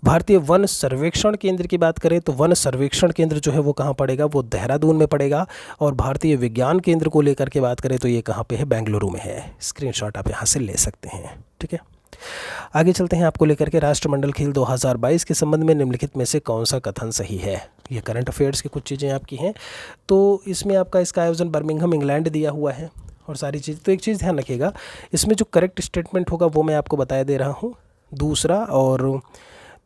भारतीय वन सर्वेक्षण केंद्र की बात करें तो वन सर्वेक्षण केंद्र जो है वो कहाँ पड़ेगा, वो देहरादून में पड़ेगा। और भारतीय विज्ञान केंद्र को लेकर के बात करें तो ये कहाँ पे है, बेंगलुरु में है। स्क्रीनशॉट आप यहाँ से ले सकते हैं, ठीक है। आगे चलते हैं, आपको लेकर के राष्ट्रमंडल खेल 2022 के संबंध में निम्नलिखित में से कौन सा कथन सही है। ये करंट अफेयर्स की कुछ चीज़ें आपकी हैं। तो इसमें आपका इसका आयोजन बर्मिंघम इंग्लैंड दिया हुआ है और सारी चीज़। तो एक चीज़ ध्यान रखिएगा, इसमें जो करेक्ट स्टेटमेंट होगा वो मैं आपको बताया दे रहा हूँ। दूसरा और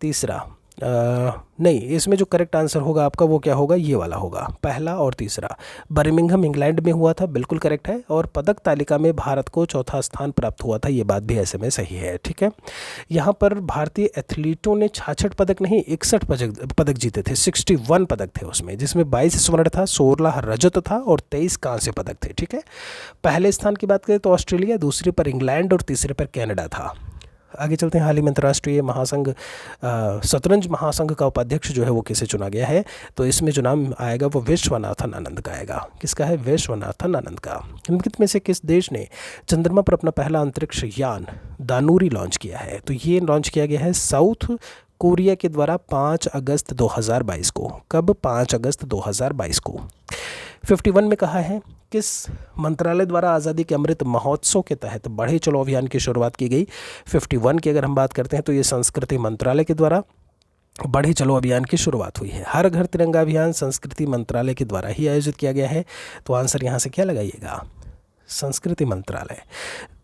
तीसरा नहीं, इसमें जो करेक्ट आंसर होगा आपका वो क्या होगा, ये वाला होगा, पहला और तीसरा। बर्मिंघम इंग्लैंड में हुआ था, बिल्कुल करेक्ट है। और पदक तालिका में भारत को चौथा स्थान प्राप्त हुआ था, ये बात भी ऐसे में सही है, ठीक है। यहाँ पर भारतीय एथलीटों ने 66 पदक नहीं 61 पदक जीते थे। 61 पदक थे उसमें, जिसमें 22 स्वर्ण था, 16 रजत था और 23 कांस्य पदक थे, ठीक है। पहले स्थान की बात करें तो ऑस्ट्रेलिया, दूसरे पर इंग्लैंड और तीसरे पर कनाडा था। आगे चलते हैं, हाल ही में अंतर्राष्ट्रीय महासंघ शतरंज महासंघ का उपाध्यक्ष जो है वो किसे चुना गया है। तो इसमें जो नाम आएगा वो विश्वनाथन आनंद का आएगा। किसका है, विश्वनाथन आनंद का। निम्नलिखित में से किस देश ने चंद्रमा पर अपना पहला अंतरिक्ष यान दानूरी लॉन्च किया है। तो ये लॉन्च किया गया है साउथ कोरिया के द्वारा 5 अगस्त 2022 को। कब, 5 अगस्त 2022 को। 51 में कहा है, किस मंत्रालय द्वारा आज़ादी के अमृत महोत्सव के तहत बढ़े चलो अभियान की शुरुआत की गई। 51 की अगर हम बात करते हैं तो ये संस्कृति मंत्रालय के द्वारा बढ़े चलो अभियान की शुरुआत हुई है। हर घर तिरंगा अभियान संस्कृति मंत्रालय के द्वारा ही आयोजित किया गया है। तो आंसर यहाँ से क्या लगाइएगा, संस्कृति मंत्रालय।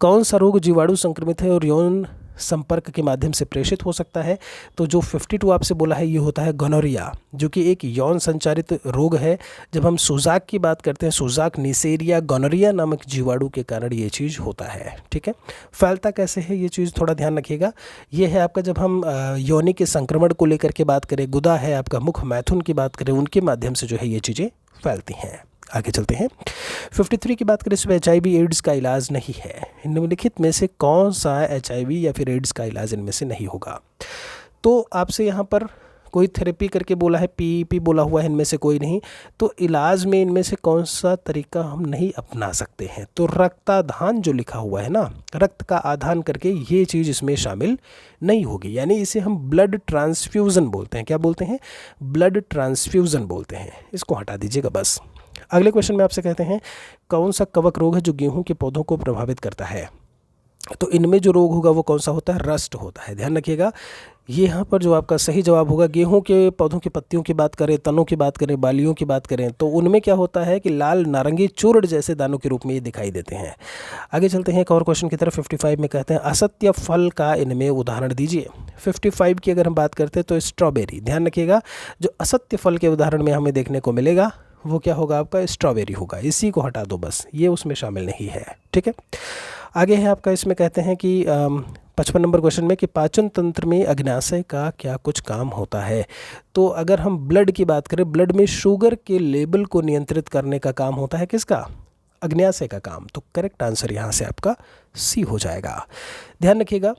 कौन सा रोग जीवाणु संक्रमित है और यौन संपर्क के माध्यम से प्रेषित हो सकता है। तो जो 52 आपसे बोला है ये होता है गोनोरिया, जो कि एक यौन संचारित रोग है। जब हम सुजाक की बात करते हैं, सुजाक, निसेरिया, गोनोरिया नामक जीवाणु के कारण ये चीज़ होता है। ठीक है, फैलता कैसे है ये चीज़ थोड़ा ध्यान रखिएगा। ये है आपका, जब हम योनि के संक्रमण को लेकर के बात करें, गुदा है आपका, मुख मैथुन की बात करें, उनके माध्यम से जो है ये चीज़ें फैलती हैं। आगे चलते हैं। 53 की बात करें, इसमें HIV एड्स का इलाज नहीं है। निम्नलिखित में से कौन सा HIV या फिर एड्स का इलाज इनमें से नहीं होगा? तो आपसे यहाँ पर कोई थेरेपी करके बोला है, PEP बोला हुआ है, इनमें से कोई नहीं। तो इलाज में इनमें से कौन सा तरीका हम नहीं अपना सकते हैं? तो रक्ताधान जो लिखा हुआ है ना, रक्त का आधान करके, ये चीज़ इसमें शामिल नहीं होगी। यानी इसे हम ब्लड ट्रांसफ्यूज़न बोलते हैं। क्या बोलते हैं? ब्लड ट्रांसफ्यूज़न बोलते हैं। इसको हटा दीजिएगा बस। अगले क्वेश्चन में आपसे कहते हैं, कौन सा कवक रोग है जो गेहूं के पौधों को प्रभावित करता है? तो इनमें जो रोग होगा वो कौन सा होता है? रस्ट होता है। ध्यान रखिएगा, ये यहाँ पर जो आपका सही जवाब होगा, गेहूं के पौधों की पत्तियों की बात करें, तनों की बात करें, बालियों की बात करें, तो उनमें क्या होता है कि लाल नारंगी चूर्ण जैसे दानों के रूप में ये दिखाई देते हैं। आगे चलते हैं एक और क्वेश्चन की तरफ। 55 में कहते हैं, असत्य फल का इनमें उदाहरण दीजिए। 55 की अगर हम बात करते हैं तो स्ट्रॉबेरी। ध्यान रखिएगा, जो असत्य फल के उदाहरण में हमें देखने को मिलेगा वो क्या होगा? आपका स्ट्रॉबेरी होगा। इसी को हटा दो बस, ये उसमें शामिल नहीं है। ठीक है, आगे है आपका, इसमें कहते हैं कि 55 नंबर क्वेश्चन में कि पाचन तंत्र में अग्न्याशय का क्या कुछ काम होता है? तो अगर हम ब्लड की बात करें, ब्लड में शुगर के लेवल को नियंत्रित करने का काम होता है किसका? अग्न्याशय का काम। तो करेक्ट आंसर यहाँ से आपका C हो जाएगा। ध्यान रखिएगा,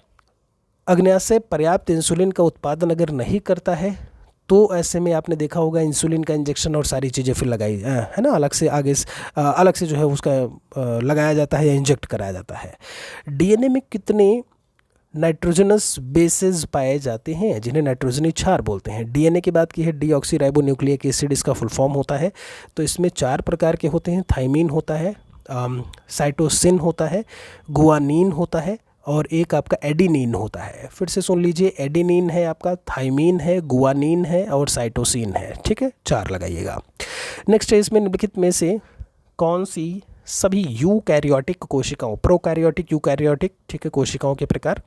अग्न्याशय पर्याप्त इंसुलिन का उत्पादन अगर नहीं करता है तो ऐसे में आपने देखा होगा इंसुलिन का इंजेक्शन और सारी चीज़ें फिर लगाई है ना, अलग से आगे अलग से जो है उसका लगाया जाता है या इंजेक्ट कराया जाता है। DNA में कितने नाइट्रोजनस बेसेस पाए जाते हैं जिन्हें नाइट्रोजनी क्षार बोलते हैं? DNA की बात की है, डीऑक्सीराइबोन्यूक्लिक एसिड इसका फुल फॉर्म होता है। तो इसमें 4 प्रकार के होते हैं। थाइमीन होता है, साइटोसिन होता है, गुआनीन होता है और एक आपका एडिनिन होता है। फिर से सुन लीजिए, एडिनिन है आपका, थाइमीन है, गुआनीन है और साइटोसिन है। ठीक है, 4 लगाइएगा। नेक्स्ट है, इसमें निम्नलिखित में से कौन सी सभी यूकैरियोटिक कोशिकाओं, प्रोकैरियोटिक, यूकैरियोटिक, ठीक है, कोशिकाओं के प्रकार,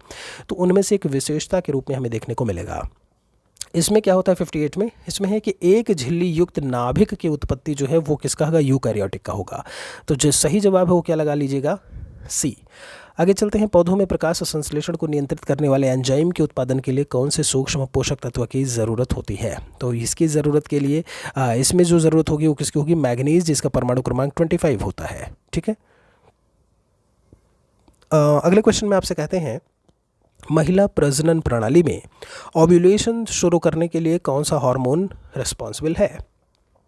तो उनमें से एक विशेषता के रूप में हमें देखने को मिलेगा। इसमें क्या होता है 58 में? इसमें है कि एक झिल्ली युक्त नाभिक की उत्पत्ति जो है वो किसका होगा? यूकैरियोटिक का होगा। तो जो सही जवाब है वो क्या लगा लीजिएगा? C। आगे चलते हैं, पौधों में प्रकाश संश्लेषण को नियंत्रित करने वाले एंजाइम के उत्पादन के लिए कौन से सूक्ष्म पोषक तत्व की ज़रूरत होती है? तो इसकी ज़रूरत के लिए इसमें जो ज़रूरत होगी वो किसकी होगी? मैग्नीज, जिसका परमाणु क्रमांक 25 होता है। ठीक है, अगले क्वेश्चन में आपसे कहते हैं, महिला प्रजनन प्रणाली में ओव्यूलेशन शुरू करने के लिए कौन सा हार्मोन रिस्पॉन्सिबल है?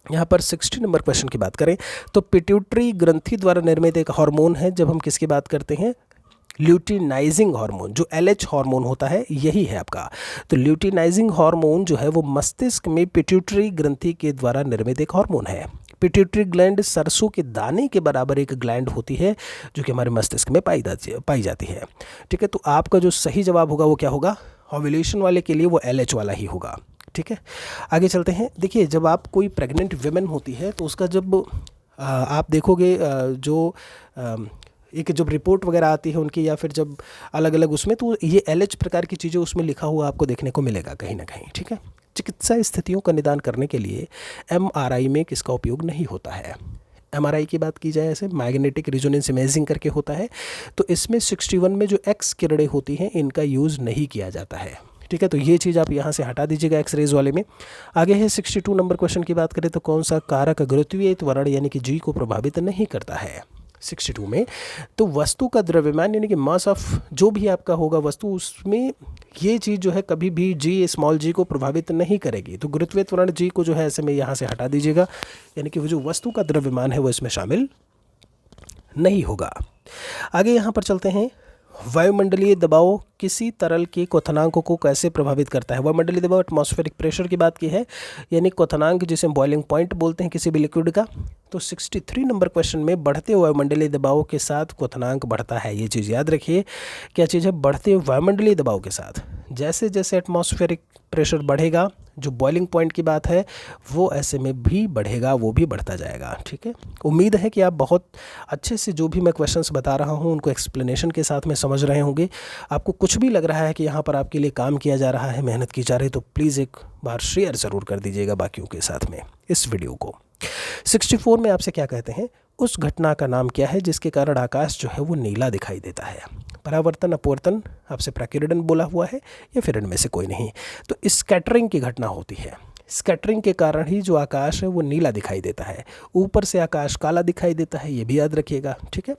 यहाँ पर 60 नंबर क्वेश्चन की बात करें तो पिट्यूटरी ग्रंथि द्वारा निर्मित एक हार्मोन है। जब हम किसकी बात करते हैं? ल्यूटिनाइजिंग हार्मोन, जो LH हार्मोन होता है, यही है आपका। तो ल्यूटिनाइजिंग हार्मोन जो है वो मस्तिष्क में पिट्यूटरी ग्रंथि के द्वारा निर्मित एक हार्मोन है। पिट्यूटरी ग्लैंड सरसों के दाने के बराबर एक ग्लैंड होती है जो कि हमारे मस्तिष्क में पाई जाती है। ठीक है, तो आपका जो सही जवाब होगा वो क्या होगा? ओव्यूलेशन वाले के लिए वो LH वाला ही होगा। ठीक है, आगे चलते हैं। देखिए, जब आप कोई प्रेग्नेंट वुमेन होती है तो उसका जब आप देखोगे जो एक जब रिपोर्ट वगैरह आती है उनकी, या फिर जब अलग अलग उसमें, तो ये LH प्रकार की चीज़ें उसमें लिखा हुआ आपको देखने को मिलेगा कहीं ना कहीं। ठीक है, चिकित्सा स्थितियों का निदान करने के लिए MRI में किसका उपयोग नहीं होता है? MRI की बात की जाए, ऐसे मैग्नेटिक रिजोनेंस इमेजिंग करके होता है। तो इसमें 61 में जो X किरणें होती हैं इनका यूज़ नहीं किया जाता है। ठीक है, तो ये चीज़ आप यहाँ से हटा दीजिएगा एक्सरेज वाले में। आगे है 62 नंबर क्वेश्चन की बात करें तो कौन सा कारक गुरुत्वीय त्वरण यानी कि G को प्रभावित नहीं करता है? 62 में तो वस्तु का द्रव्यमान यानी कि मास ऑफ जो भी आपका होगा वस्तु, उसमें ये चीज़ जो है कभी भी G को प्रभावित नहीं करेगी। तो गुरुत्वीय त्वरण G को जो है ऐसे में यहाँ से हटा दीजिएगा, यानी कि वो जो वस्तु का द्रव्यमान है वो इसमें शामिल नहीं होगा। आगे यहाँ पर चलते हैं, वायुमंडलीय दबाव किसी तरल के क्वथनांक को कैसे प्रभावित करता है? वायुमंडलीय दबाव एटमॉस्फेरिक प्रेशर की बात की है, यानी क्वथनांक जिसे बॉइलिंग पॉइंट बोलते हैं किसी भी लिक्विड का। तो 63 नंबर क्वेश्चन में बढ़ते वायुमंडलीय दबाव के साथ क्वथनांक बढ़ता है। ये चीज़ याद रखिए, क्या चीज़ है? बढ़ते वायुमंडलीय दबाव के साथ जैसे जैसे एटमॉस्फेरिक प्रेशर बढ़ेगा, जो बॉइलिंग पॉइंट की बात है वो ऐसे में भी बढ़ेगा, वो भी बढ़ता जाएगा। ठीक है, उम्मीद है कि आप बहुत अच्छे से जो भी मैं क्वेश्चंस बता रहा हूँ उनको एक्सप्लेनेशन के साथ में समझ रहे होंगे। आपको कुछ भी लग रहा है कि यहाँ पर आपके लिए काम किया जा रहा है, मेहनत की जा रही है, तो प्लीज़ एक बार शेयर ज़रूर कर दीजिएगा बाकियों के साथ में इस वीडियो को। 64 में आपसे क्या कहते हैं, उस घटना का नाम क्या है जिसके कारण आकाश जो है वो नीला दिखाई देता है। परावर्तन, अपवर्तन, आपसे प्रकीर्णन बोला हुआ है या फिर इनमें से कोई नहीं। तो स्कैटरिंग की घटना होती है, स्कैटरिंग के कारण ही जो आकाश है वो नीला दिखाई देता है, ऊपर से आकाश काला दिखाई देता है, ये भी याद रखिएगा। ठीक है,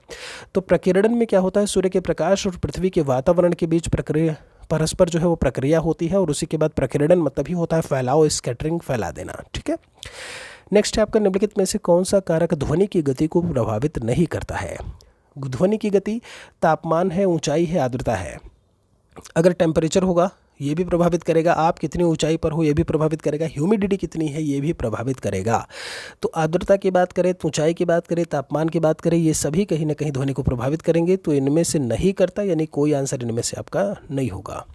तो प्रकीर्णन में क्या होता है, सूर्य के प्रकाश और पृथ्वी के वातावरण के बीच प्रक्रिया परस्पर जो है वो प्रक्रिया होती है, और उसी के बाद प्रकीर्णन मतलब ही होता है फैलाव, स्कैटरिंग, फैला देना। ठीक है, नेक्स्ट है आपका, निम्नलिखित में से कौन सा कारक ध्वनि की गति को प्रभावित नहीं करता है। ध्वनि की गति तापमान है, ऊंचाई है, आर्द्रता है। अगर टेम्परेचर होगा ये भी प्रभावित करेगा, आप कितनी ऊंचाई पर हो ये भी प्रभावित करेगा, ह्यूमिडिटी कितनी है ये भी प्रभावित करेगा। तो आर्द्रता की बात करें, ऊंचाई की बात करें, तापमान की बात करें, ये सभी कहीं ना कहीं ध्वनि को प्रभावित करेंगे। तो इनमें से नहीं करता, यानी कोई आंसर इनमें से आपका नहीं होगा।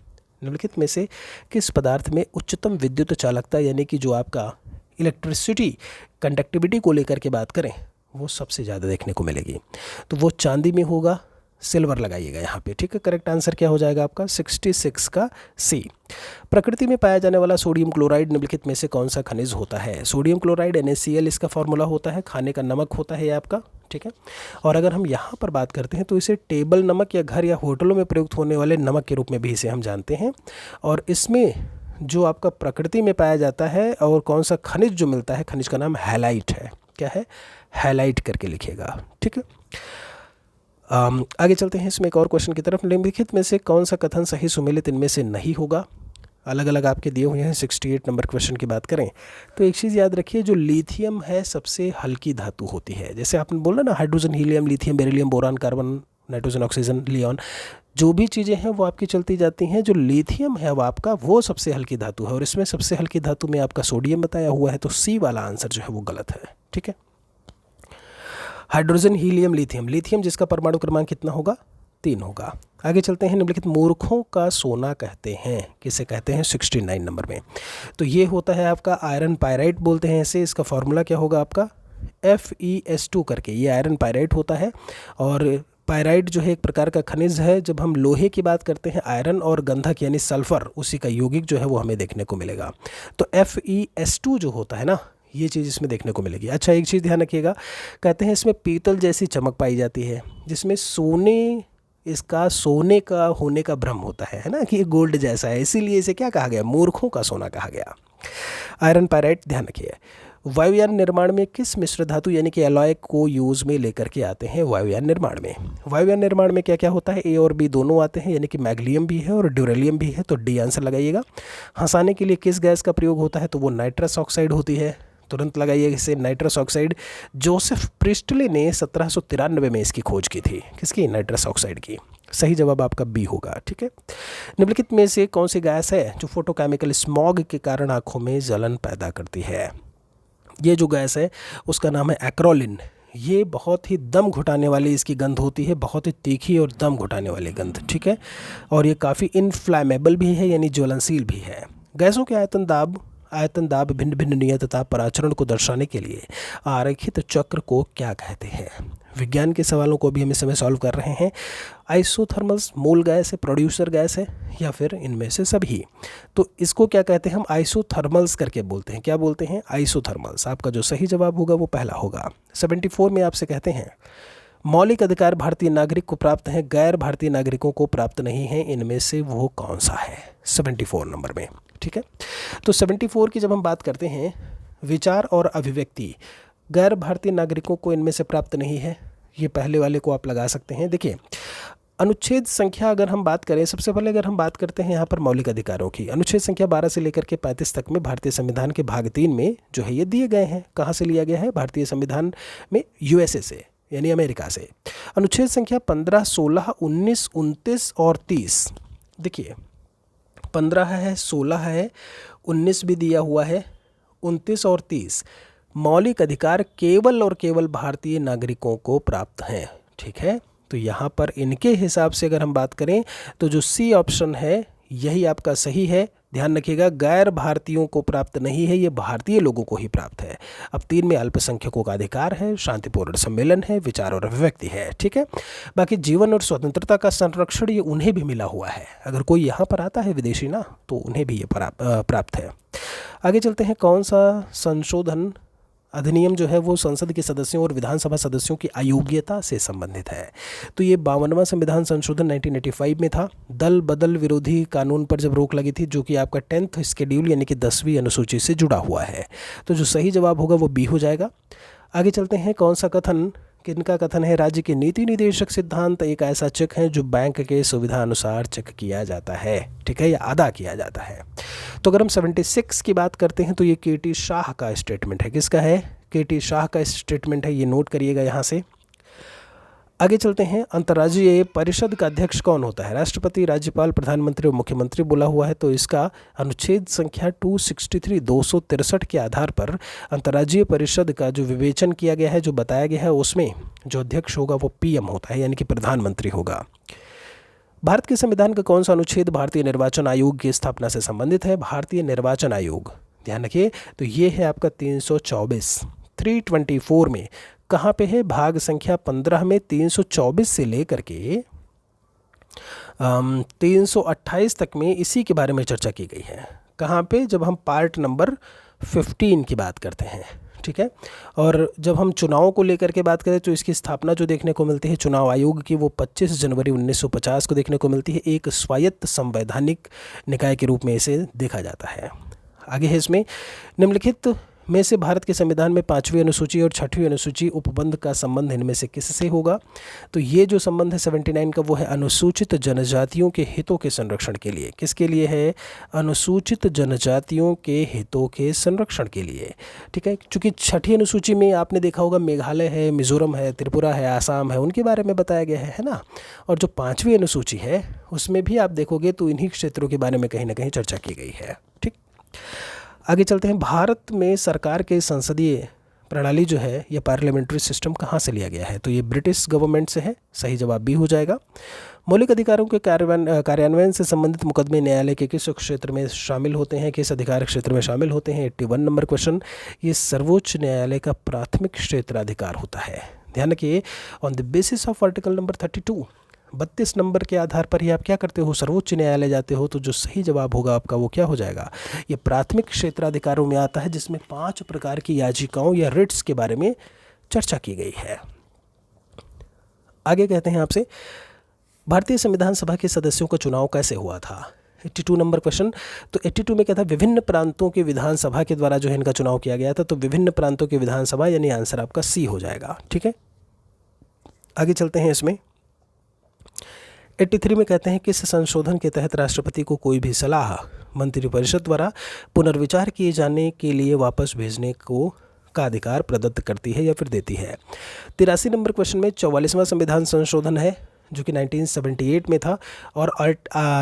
निम्नलिखित में से किस पदार्थ में उच्चतम विद्युत चालकता, यानी कि जो आपका इलेक्ट्रिसिटी कंडक्टिविटी को लेकर के बात करें, वो सबसे ज़्यादा देखने को मिलेगी, तो वो चांदी में होगा। सिल्वर लगाइएगा यहाँ पे। ठीक है, करेक्ट आंसर क्या हो जाएगा आपका 66 का सी। प्रकृति में पाया जाने वाला सोडियम क्लोराइड निम्नलिखित में से कौन सा खनिज होता है। सोडियम क्लोराइड NaCl इसका फॉर्मूला होता है, खाने का नमक होता है ये आपका। ठीक है, और अगर हम यहाँ पर बात करते हैं तो इसे टेबल नमक या घर या होटलों में प्रयुक्त होने वाले नमक के रूप में भी इसे हम जानते हैं। और इसमें जो आपका प्रकृति में पाया जाता है और कौन सा खनिज जो मिलता है, खनिज का नाम हैलाइट है। क्या है, हैलाइट करके लिखिएगा। ठीक है, आगे चलते हैं इसमें एक और क्वेश्चन की तरफ। निम्नलिखित में से कौन सा कथन सही सुमेलित इनमें से नहीं होगा। अलग अलग आपके दिए हुए हैं। 68 नंबर क्वेश्चन की बात करें तो एक चीज़ याद रखिए, जो लिथियम है सबसे हल्की धातु होती है। जैसे आपने बोला ना, hydrogen, helium, lithium, beryllium, boron, carbon, nitrogen, oxygen, Leon, जो भी चीज़ें हैं वो आपकी चलती जाती हैं। जो लिथियम है वो आपका वो सबसे हल्की धातु है, और इसमें सबसे हल्की धातु में आपका सोडियम बताया हुआ है, तो सी वाला आंसर जो है वो गलत है। ठीक है, हाइड्रोजन, हीलियम, लिथियम, लिथियम जिसका परमाणु क्रमांक कितना होगा, 3 होगा। आगे चलते हैं। निम्नलिखित मूर्खों का सोना कहते हैं, किसे कहते हैं, 69 नंबर में। तो ये होता है आपका आयरन पायराइट बोलते हैं इसे। इसका फॉर्मूला क्या होगा आपका FeS2 करके, ये आयरन पायराइट होता है। और पायराइट जो है एक प्रकार का खनिज है। जब हम लोहे की बात करते हैं, आयरन और गंधक यानी सल्फर, उसी का यौगिक जो है वो हमें देखने को मिलेगा। तो FeS2 जो होता है ना, ये चीज़ इसमें देखने को मिलेगी। अच्छा, एक चीज़ ध्यान रखिएगा, कहते हैं इसमें पीतल जैसी चमक पाई जाती है, जिसमें इसका सोने का होने का भ्रम होता है ना, कि ये गोल्ड जैसा है, इसीलिए इसे क्या कहा गया, मूर्खों का सोना कहा गया। आयरन पायराइट ध्यान रखिए। वायुयान निर्माण में किस मिश्र धातु यानी कि एलॉय को यूज़ में लेकर के आते हैं वायुयान निर्माण में। वायुयान निर्माण में क्या क्या होता है, ए और बी दोनों आते हैं, यानी कि मैग्नीशियम भी है और ड्यूरेलियम भी है, तो डी आंसर लगाइएगा। हंसाने के लिए किस गैस का प्रयोग होता है, तो वो नाइट्रस ऑक्साइड होती है, तुरंत लगाइए इसे, नाइट्रस ऑक्साइड। जोसेफ प्रिस्टले ने 1793 में इसकी खोज की थी, किसकी, नाइट्रस ऑक्साइड की। सही जवाब आपका बी होगा। ठीक है, निम्नलिखित में से कौन सी गैस है जो फोटोकेमिकल स्मॉग के कारण आंखों में जलन पैदा करती है। ये जो गैस है उसका नाम है एक्रोलिन। ये बहुत ही दम घुटाने वाली इसकी गंध होती है, बहुत ही तीखी और दम घुटाने वाली गंध। ठीक है, और ये काफ़ी इनफ्लैमेबल भी है, यानी ज्वलनशील भी है। गैसों के आयतन दाब भिन्न भिन्न नियत ताप पर आचरण को दर्शाने के लिए आरेखित चक्र को क्या कहते हैं। विज्ञान के सवालों को भी हम इस समय सॉल्व कर रहे हैं। आइसोथर्मल्स मूल गैस है, प्रोड्यूसर गैस है, या फिर इनमें से सभी। तो इसको क्या कहते हैं हम, आइसोथर्मल्स करके बोलते हैं। क्या बोलते हैं, आइसोथर्मल्स। आपका जो सही जवाब होगा वो पहला होगा। 74 में आपसे कहते हैं मौलिक अधिकार भारतीय नागरिक को प्राप्त हैं, गैर भारतीय नागरिकों को प्राप्त नहीं है, इनमें से वो कौन सा है, 74 नंबर में। ठीक है, तो 74 की जब हम बात करते हैं, विचार और अभिव्यक्ति गैर भारतीय नागरिकों को इनमें से प्राप्त नहीं है, ये पहले वाले को आप लगा सकते हैं। देखिए, अनुच्छेद संख्या अगर हम बात करें, सबसे पहले अगर हम बात करते हैं यहाँ पर मौलिक अधिकारों की, अनुच्छेद संख्या 12 से लेकर के 35 तक में भारतीय संविधान के भाग 3 में जो है ये दिए गए हैं। कहाँ से लिया गया है, भारतीय संविधान में USA से, यानी अमेरिका से। अनुच्छेद संख्या 15, 16, 19, 29 और 30। देखिए, 15 है, 16 है, 19 भी दिया हुआ है, 29 और 30 मौलिक अधिकार केवल और केवल भारतीय नागरिकों को प्राप्त हैं। ठीक है, तो यहाँ पर इनके हिसाब से अगर हम बात करें तो जो सी ऑप्शन है यही आपका सही है। ध्यान रखिएगा, गैर भारतीयों को प्राप्त नहीं है, ये भारतीय लोगों को ही प्राप्त है। अब 3 में अल्पसंख्यकों का अधिकार है, शांतिपूर्ण सम्मेलन है, विचार और अभिव्यक्ति है। ठीक है, बाकी जीवन और स्वतंत्रता का संरक्षण ये उन्हें भी मिला हुआ है। अगर कोई यहाँ पर आता है विदेशी ना, तो उन्हें भी ये प्राप्त है। आगे चलते हैं, कौन सा संशोधन अधिनियम जो है वो संसद के सदस्यों और विधानसभा सदस्यों की अयोग्यता से संबंधित है? तो ये 52वां संविधान संशोधन 1985 में था। दल बदल विरोधी कानून पर जब रोक लगी थी, जो कि आपका 10th शेड्यूल यानी कि 10वीं अनुसूची से जुड़ा हुआ है। तो जो सही जवाब होगा वो बी हो जाएगा। आगे चलते हैं, कौन सा कथन, किनका कथन है? राज्य के नीति निदेशक सिद्धांत एक ऐसा चेक है जो बैंक के सुविधा अनुसार चेक किया जाता है, ठीक है, या अदा किया जाता है। तो अगर हम 76 की बात करते हैं तो ये के.टी. शाह का स्टेटमेंट है। किसका है? के.टी. शाह का स्टेटमेंट है, ये नोट करिएगा यहाँ से। आगे चलते हैं, अंतर्राज्यीय परिषद का अध्यक्ष कौन होता है? राष्ट्रपति, राज्यपाल, प्रधानमंत्री और मुख्यमंत्री बोला हुआ है। तो इसका अनुच्छेद संख्या 263 के आधार पर अंतर्राज्यीय परिषद का जो विवेचन किया गया है, जो बताया गया है, उसमें जो अध्यक्ष होगा वो पीएम होता है, यानी कि प्रधानमंत्री होगा। भारत के संविधान का कौन सा अनुच्छेद भारतीय निर्वाचन आयोग की स्थापना से संबंधित है? भारतीय निर्वाचन आयोग, ध्यान रखिए, तो ये है आपका 324। 324 में कहाँ पे है? भाग संख्या 15 में 324 से लेकर के 328 तक में इसी के बारे में चर्चा की गई है। कहाँ पे? जब हम पार्ट नंबर 15 की बात करते हैं, ठीक है। और जब हम चुनाव को लेकर के बात करें तो इसकी स्थापना जो देखने को मिलती है चुनाव आयोग की, वो 25 जनवरी 1950 को देखने को मिलती है। एक स्वायत्त संवैधानिक निकाय के रूप में इसे देखा जाता है। आगे है इसमें, निम्नलिखित में से भारत के संविधान में 5वीं अनुसूची और 6वीं अनुसूची उपबंध का संबंध इनमें से किससे होगा? तो ये जो संबंध है 79 का, वो है अनुसूचित जनजातियों के हितों के संरक्षण के लिए। किसके लिए है? अनुसूचित जनजातियों के हितों के संरक्षण के लिए, ठीक है। चूँकि 6ठी अनुसूची में आपने देखा होगा मेघालय है, मिजोरम है, त्रिपुरा है, आसाम है, उनके बारे में बताया गया है ना। और जो 5वीं अनुसूची है उसमें भी आप देखोगे तो इन्हीं क्षेत्रों के बारे में कहीं ना कहीं चर्चा की गई है, ठीक। आगे चलते हैं, भारत में सरकार के संसदीय प्रणाली जो है या पार्लियामेंट्री सिस्टम कहाँ से लिया गया है? तो ये ब्रिटिश गवर्नमेंट से है। सही जवाब भी हो जाएगा। मौलिक अधिकारों के कार्यान्वयन से संबंधित मुकदमे न्यायालय के किस क्षेत्र में शामिल होते हैं, किस अधिकार क्षेत्र में शामिल होते हैं? 81 नंबर क्वेश्चन। ये सर्वोच्च न्यायालय का प्राथमिक क्षेत्राधिकार होता है। ध्यान रखिए, on the basis of article number 32, 32 number के आधार पर ही आप क्या करते हो? सर्वोच्च न्यायालय जाते हो। तो जो सही जवाब होगा आपका वो क्या हो जाएगा? ये प्राथमिक क्षेत्राधिकारों में आता है, जिसमें 5 प्रकार की याचिकाओं या रिट्स के बारे में चर्चा की गई है। आगे कहते हैं आपसे, भारतीय संविधान सभा के सदस्यों का चुनाव कैसे हुआ था? 82 नंबर क्वेश्चन। तो 82 में क्या था? विभिन्न प्रांतों के विधानसभा के द्वारा जो है इनका चुनाव किया गया था। तो विभिन्न प्रांतों के विधानसभा, यानी आंसर आपका सी हो जाएगा, ठीक है। आगे चलते हैं, इसमें 83 में कहते हैं, किस संशोधन के तहत राष्ट्रपति को कोई भी सलाह मंत्रिपरिषद द्वारा पुनर्विचार किए जाने के लिए वापस भेजने का अधिकार प्रदत्त करती है या फिर देती है? 83 नंबर क्वेश्चन में 44वां संविधान संशोधन है, जो कि 1978 में था। और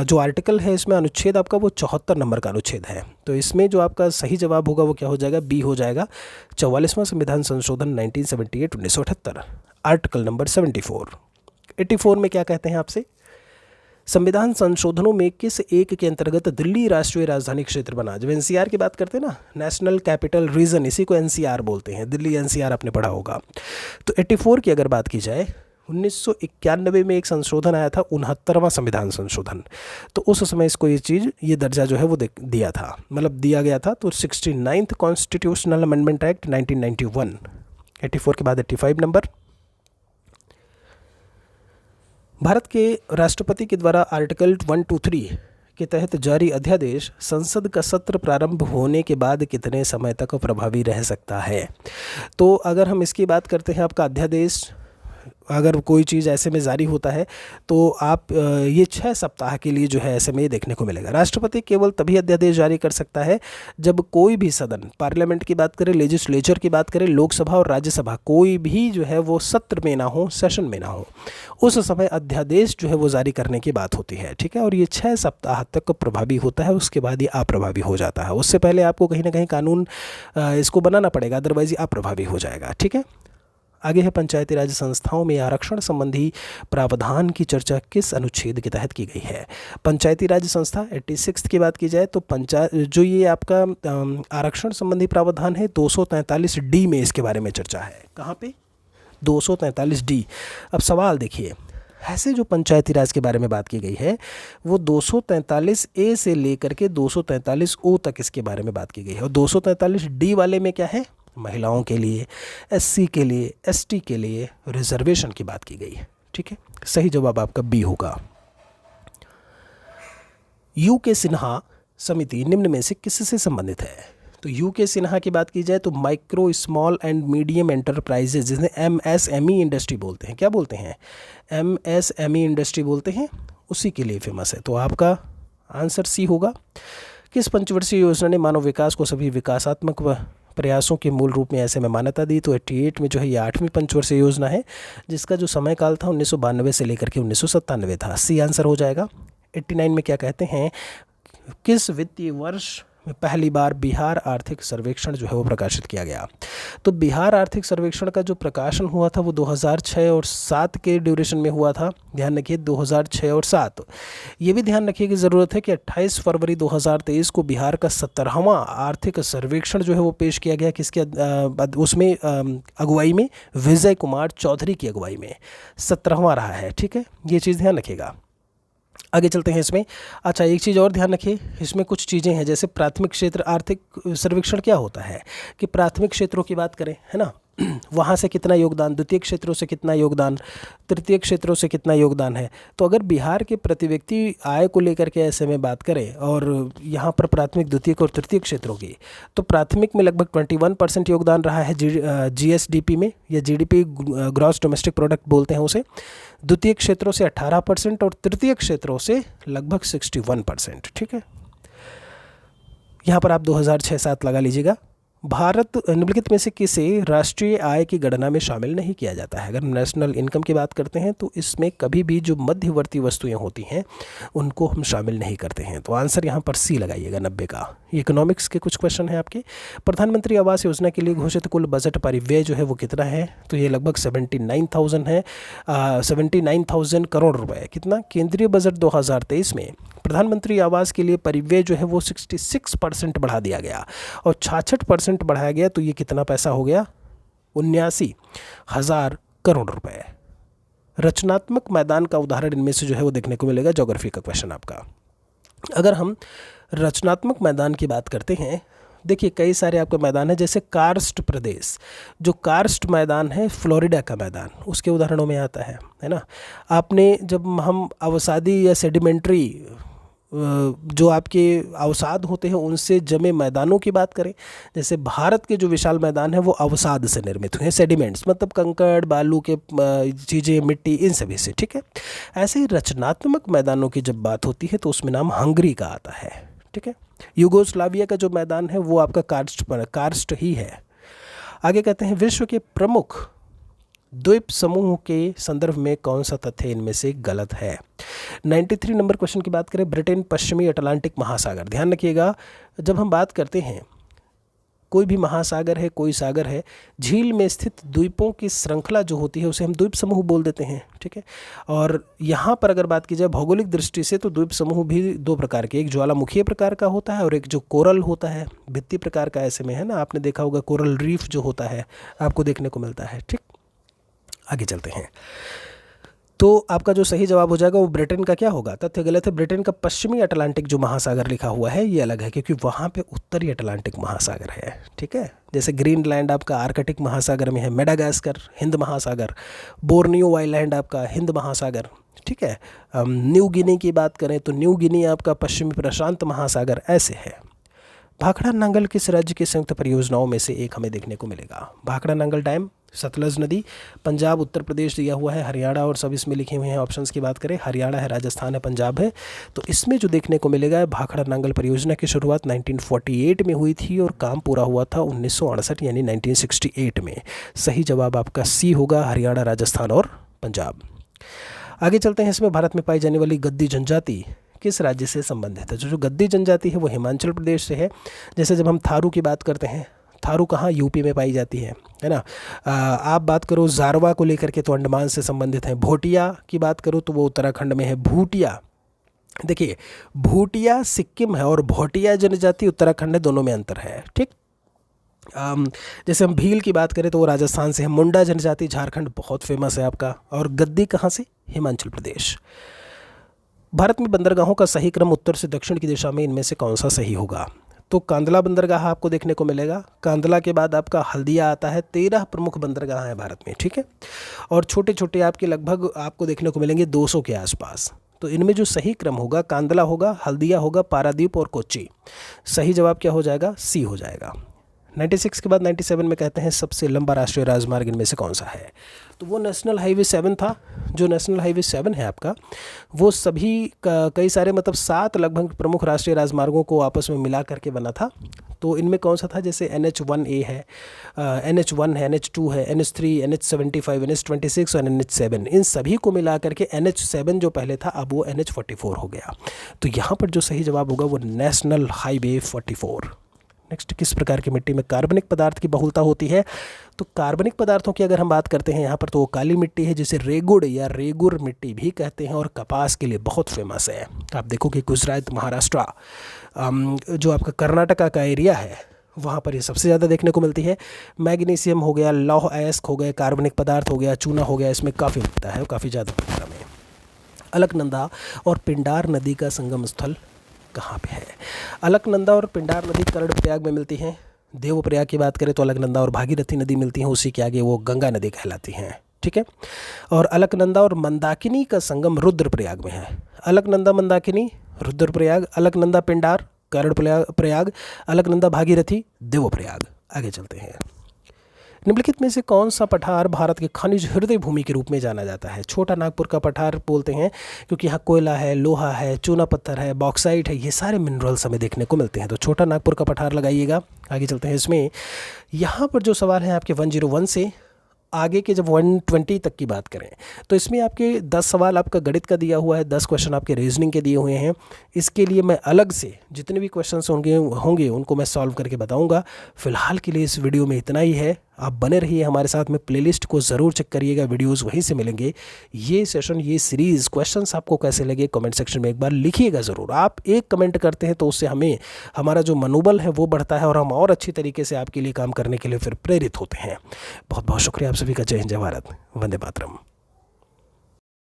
जो आर्टिकल है इसमें अनुच्छेद आपका वो 74 नंबर का अनुच्छेद है। तो इसमें जो आपका सही जवाब होगा वो क्या हो जाएगा? बी हो जाएगा। 44वां संविधान संशोधन 1978 1978, आर्टिकल नंबर 74। 84 में क्या कहते हैं आपसे? संविधान संशोधनों में किस एक के अंतर्गत दिल्ली राष्ट्रीय राजधानी क्षेत्र बना? जब एनसीआर की बात करते हैं ना, नेशनल कैपिटल रीजन, इसी को एनसीआर बोलते हैं। दिल्ली एनसीआर आपने पढ़ा होगा। तो 84 की अगर बात की जाए, 1991 में एक संशोधन आया था, 69वां संविधान संशोधन। तो उस समय इसको ये दर्जा जो है वो दिया था, मतलब दिया गया था। तो 69th कॉन्स्टिट्यूशनल अमेंडमेंट एक्ट 1991। 84 के बाद 85 नंबर, भारत के राष्ट्रपति के द्वारा आर्टिकल 123 के तहत जारी अध्यादेश संसद का सत्र प्रारंभ होने के बाद कितने समय तक प्रभावी रह सकता है? तो अगर हम इसकी बात करते हैं, आपका अध्यादेश अगर कोई चीज़ ऐसे में जारी होता है तो आप ये 6 सप्ताह के लिए जो है ऐसे में देखने को मिलेगा। राष्ट्रपति केवल तभी अध्यादेश जारी कर सकता है जब कोई भी सदन, पार्लियामेंट की बात करें, लेजिस्लेचर की बात करें, लोकसभा और राज्यसभा, कोई भी जो है वो सत्र में ना हो, सेशन में ना हो, उस समय अध्यादेश जो है वो जारी करने की बात होती है, ठीक है। और ये 6 सप्ताह तक प्रभावी होता है, उसके बाद ये अप्रभावी हो जाता है। उससे पहले आपको कहीं ना कहीं कानून इसको बनाना पड़ेगा, अदरवाइज ये अप्रभावी हो जाएगा, ठीक है। आगे है पंचायती राज संस्थाओं में आरक्षण संबंधी प्रावधान की चर्चा किस अनुच्छेद के तहत की गई है। पंचायती राज संस्था 86 की बात की जाए तो पंचायत जो ये आपका आरक्षण संबंधी प्रावधान है 243D में इसके बारे में चर्चा है। कहाँ पे? 243D। अब सवाल देखिए, ऐसे जो पंचायती राज के बारे में बात की गई है वो 243A से लेकर के 243O तक इसके बारे में बात की गई है। और 243D वाले में क्या है? महिलाओं के लिए, SC के लिए, ST के लिए रिजर्वेशन की बात की गई है। ठीक है, सही जवाब आपका बी होगा। UK सिन्हा समिति निम्न में से किससे संबंधित है? तो UK सिन्हा की बात की जाए तो micro small and medium enterprises, जिन्हें MSME इंडस्ट्री बोलते हैं। क्या बोलते हैं? MSME इंडस्ट्री बोलते हैं, उसी के लिए फेमस है। तो आपका आंसर सी होगा। किस पंचवर्षीय योजना ने मानव विकास को सभी विकासात्मक प्रयासों के मूल रूप में ऐसे में मान्यता दी? तो 88 में जो है ये 8वीं पंचवर्षीय योजना है, जिसका जो समय काल था 1992 से लेकर के 1997 था। सी आंसर हो जाएगा। 89 में क्या कहते हैं, किस वित्तीय वर्ष में पहली बार बिहार आर्थिक सर्वेक्षण जो है वो प्रकाशित किया गया? तो बिहार आर्थिक सर्वेक्षण का जो प्रकाशन हुआ था वो 2006 और 7 के ड्यूरेशन में हुआ था। ध्यान रखिए 2006 और 7। ये भी ध्यान रखिए कि ज़रूरत है कि 28 फरवरी 2023 को बिहार का 17वां आर्थिक सर्वेक्षण जो है वो पेश किया गया। किसके उसमें अगुवाई में? विजय कुमार चौधरी की अगुवाई में 17वां रहा है। ठीक है, ये चीज़ ध्यान रखिएगा। आगे चलते हैं इसमें। अच्छा, एक चीज़ और ध्यान रखिए, इसमें कुछ चीज़ें हैं जैसे प्राथमिक क्षेत्र आर्थिक सर्वेक्षण क्या होता है कि प्राथमिक क्षेत्रों की बात करें, है ना, वहाँ से कितना योगदान, द्वितीय क्षेत्रों से कितना योगदान, तृतीय क्षेत्रों से कितना योगदान है। तो अगर बिहार के प्रति व्यक्ति आय को लेकर के ऐसे में बात करें और यहाँ पर प्राथमिक, द्वितीयक और तृतीय क्षेत्रों की, तो प्राथमिक में लगभग 21% योगदान रहा है GSDP में, या GDP ग्रॉस डोमेस्टिक प्रोडक्ट बोलते हैं उसे। द्वितीय क्षेत्रों से 18% और तृतीय क्षेत्रों से लगभग 61%। ठीक है, यहाँ पर आप 2006-7 लगा लीजिएगा। भारत निम्नलिखित में से किसे राष्ट्रीय आय की गणना में शामिल नहीं किया जाता है? अगर नेशनल इनकम की बात करते हैं तो इसमें कभी भी जो मध्यवर्ती वस्तुएं होती हैं उनको हम शामिल नहीं करते हैं। तो आंसर यहाँ पर सी लगाइएगा 90 का। ये इकोनॉमिक्स के कुछ क्वेश्चन हैं आपके। प्रधानमंत्री आवास योजना के लिए घोषित कुल बजट परिव्यय जो है वो कितना है? तो ये लगभग 79,000 है, 79,000 करोड़ रुपए। कितना? केंद्रीय बजट 2023 में प्रधानमंत्री आवास के लिए परिव्यय जो है वो 66% बढ़ा दिया गया और 66% बढ़ाया गया। तो ये कितना पैसा हो गया? 79,000 करोड़ रुपए। रचनात्मक मैदान का उदाहरण इनमें से जो है वो देखने को मिलेगा। ज्योग्राफी का क्वेश्चन आपका। अगर हम रचनात्मक मैदान की बात करते हैं, देखिए कई सारे आपका मैदान है, जैसे कार्स्ट प्रदेश, जो कार्स्ट मैदान है फ्लोरिडा का मैदान, उसके उदाहरणों में आता है ना। आपने जब हम अवसादी या सेडिमेंट्री जो आपके अवसाद होते हैं उनसे जमे मैदानों की बात करें, जैसे भारत के जो विशाल मैदान है वो अवसाद से निर्मित हुए हैं, सेडिमेंट्स मतलब कंकड़, बालू के चीज़ें, मिट्टी, इन सभी से। ठीक है, ऐसे ही रचनात्मक मैदानों की जब बात होती है तो उसमें नाम हंगरी का आता है। ठीक है, यूगोस्लाविया का जो मैदान है वो आपका कार्स्ट ही है। आगे कहते हैं विश्व के प्रमुख द्वीप समूह के संदर्भ में कौन सा तथ्य इनमें से गलत है? 93 नंबर क्वेश्चन की बात करें, ब्रिटेन पश्चिमी अटलांटिक महासागर। ध्यान रखिएगा, जब हम बात करते हैं कोई भी महासागर है, कोई सागर है, झील में स्थित द्वीपों की श्रृंखला जो होती है उसे हम द्वीप समूह बोल देते हैं। ठीक है, और यहाँ पर अगर बात की जाए भौगोलिक दृष्टि से तो द्वीप समूह भी दो प्रकार के, एक ज्वालामुखीय प्रकार का होता है और एक जो कोरल होता है, भित्ति प्रकार का ऐसे में, है ना। आपने देखा होगा कोरल रीफ जो होता है आपको देखने को मिलता है। ठीक, आगे चलते हैं। तो आपका जो सही जवाब हो जाएगा वो ब्रिटेन का क्या होगा? तथ्य गलत है। ब्रिटेन का पश्चिमी अटलांटिक जो महासागर लिखा हुआ है ये अलग है, क्योंकि वहाँ पे उत्तरी अटलांटिक महासागर है। ठीक है, जैसे ग्रीनलैंड आपका आर्कटिक महासागर में है, मेडागास्कर हिंद महासागर, बोर्नियो आइलैंड आपका हिंद महासागर। ठीक है, न्यू गिनी की बात करें तो न्यू गिनी आपका पश्चिमी प्रशांत महासागर, ऐसे है। भाखड़ा नांगल किस राज्य की संयुक्त परियोजनाओं में से एक हमें देखने को मिलेगा? भाखड़ा नांगल डैम, सतलज नदी, पंजाब, उत्तर प्रदेश दिया हुआ है, हरियाणा और सब इसमें लिखे हुए हैं। ऑप्शंस की बात करें, हरियाणा है, राजस्थान है, पंजाब है। तो इसमें जो देखने को मिलेगा, भाखड़ा नांगल परियोजना की शुरुआत 1948 में हुई थी और काम पूरा हुआ था 1968 यानी 1968 में। सही जवाब आपका सी होगा, हरियाणा, राजस्थान और पंजाब। आगे चलते हैं। इसमें भारत में पाई जाने वाली गद्दी जनजाति किस राज्य से संबंधित है? जो गद्दी जनजाति है वो हिमाचल प्रदेश से है। जैसे जब हम थारू की बात करते हैं, थारू कहाँ, यूपी में पाई जाती है ना। आप बात करो जारवा को लेकर के तो अंडमान से संबंधित है। भोटिया की बात करो तो वो उत्तराखंड में है। भूटिया, देखिए भूटिया सिक्किम है और भोटिया जनजाति उत्तराखंड है, दोनों में अंतर है। ठीक, जैसे हम भील की बात करें तो वो राजस्थान से है। मुंडा जनजाति झारखंड बहुत फेमस है आपका। और गद्दी कहाँ से, हिमाचल प्रदेश। भारत में बंदरगाहों का सही क्रम उत्तर से दक्षिण की दिशा में इनमें से कौन सा सही होगा। तो कांदला बंदरगाह आपको देखने को मिलेगा। कांदला के बाद आपका हल्दिया आता है। 13 प्रमुख बंदरगाह हैं भारत में, ठीक है। और छोटे छोटे आपके लगभग आपको देखने को मिलेंगे 200 के आसपास। तो इनमें जो सही क्रम होगा, कांदला होगा, हल्दिया होगा, पारादीप और कोच्चि। सही जवाब क्या हो जाएगा, सी हो जाएगा। 96 के बाद 97 में कहते हैं सबसे लंबा राष्ट्रीय राजमार्ग इनमें से कौन सा है। तो वो नेशनल हाईवे 7 था। जो नेशनल हाईवे 7 है आपका, वो सभी कई सारे मतलब 7 लगभग प्रमुख राष्ट्रीय राजमार्गों को आपस में मिला करके बना था। तो इनमें कौन सा था, जैसे NH1A है, NH1 है, NH2 है, NH3, NH75, NH26 और NH7, इन सभी को मिला करके NH7 जो पहले था अब वो NH44 हो गया। तो यहाँ पर जो सही जवाब होगा वो नेशनल हाईवे 44। नेक्स्ट, किस प्रकार की मिट्टी में कार्बनिक पदार्थ की बहुलता होती है। तो कार्बनिक पदार्थों की अगर हम बात करते हैं यहाँ पर तो वो काली मिट्टी है, जिसे रेगुड़ या रेगुर मिट्टी भी कहते हैं और कपास के लिए बहुत फेमस है। आप देखो कि गुजरात, महाराष्ट्र, जो आपका कर्नाटका का एरिया है वहाँ पर ये सबसे ज़्यादा देखने को मिलती है। मैग्नीशियम हो गया, लौह अयस्क हो गए, कार्बनिक पदार्थ हो गया, चूना हो गया, इसमें काफ़ी मिलता है, काफ़ी ज़्यादा मात्रा में। अलकनंदा और पिंडार नदी का संगम स्थल कहाँ पे है। अलकनंदा और पिंडार नदी कर्णप्रयाग में मिलती हैं। देवप्रयाग की बात करें तो अलकनंदा और भागीरथी नदी मिलती हैं, उसी के आगे वो गंगा नदी कहलाती हैं, ठीक है। और अलकनंदा और मंदाकिनी का संगम रुद्रप्रयाग में है। अलकनंदा मंदाकिनी रुद्रप्रयाग, अलकनंदा पिंडार कर्णप्रयाग, अलकनंदा भागीरथी देवप्रयाग। आगे चलते हैं। निम्नलिखित में से कौन सा पठार भारत के खनिज हृदय भूमि के रूप में जाना जाता है। छोटा नागपुर का पठार बोलते हैं क्योंकि यहाँ कोयला है, लोहा है, चूना पत्थर है, बॉक्साइट है, ये सारे मिनरल्स हमें देखने को मिलते हैं। तो छोटा नागपुर का पठार लगाइएगा। आगे चलते हैं। इसमें यहाँ पर जो सवाल है आपके 101 से आगे के जब 120 तक की बात करें तो इसमें आपके 10 सवाल आपका गणित का दिया हुआ है, 10 क्वेश्चन आपके रीजनिंग के दिए हुए हैं। इसके लिए मैं अलग से जितने भी क्वेश्चंस होंगे उनको मैं सॉल्व करके बताऊंगा। फिलहाल के लिए इस वीडियो में इतना ही है। आप बने रहिए हमारे साथ में, प्लेलिस्ट को ज़रूर चेक करिएगा, वीडियोस वहीं से मिलेंगे। ये सेशन, ये सीरीज़ क्वेश्चंस आपको कैसे लगे कमेंट सेक्शन में एक बार लिखिएगा ज़रूर। आप एक कमेंट करते हैं तो उससे हमें हमारा जो मनोबल है वो बढ़ता है और हम और अच्छी तरीके से आपके लिए काम करने के लिए फिर प्रेरित होते हैं। बहुत बहुत शुक्रिया आप सभी का। जय हिंद, जय भारत, वंदे मातरम।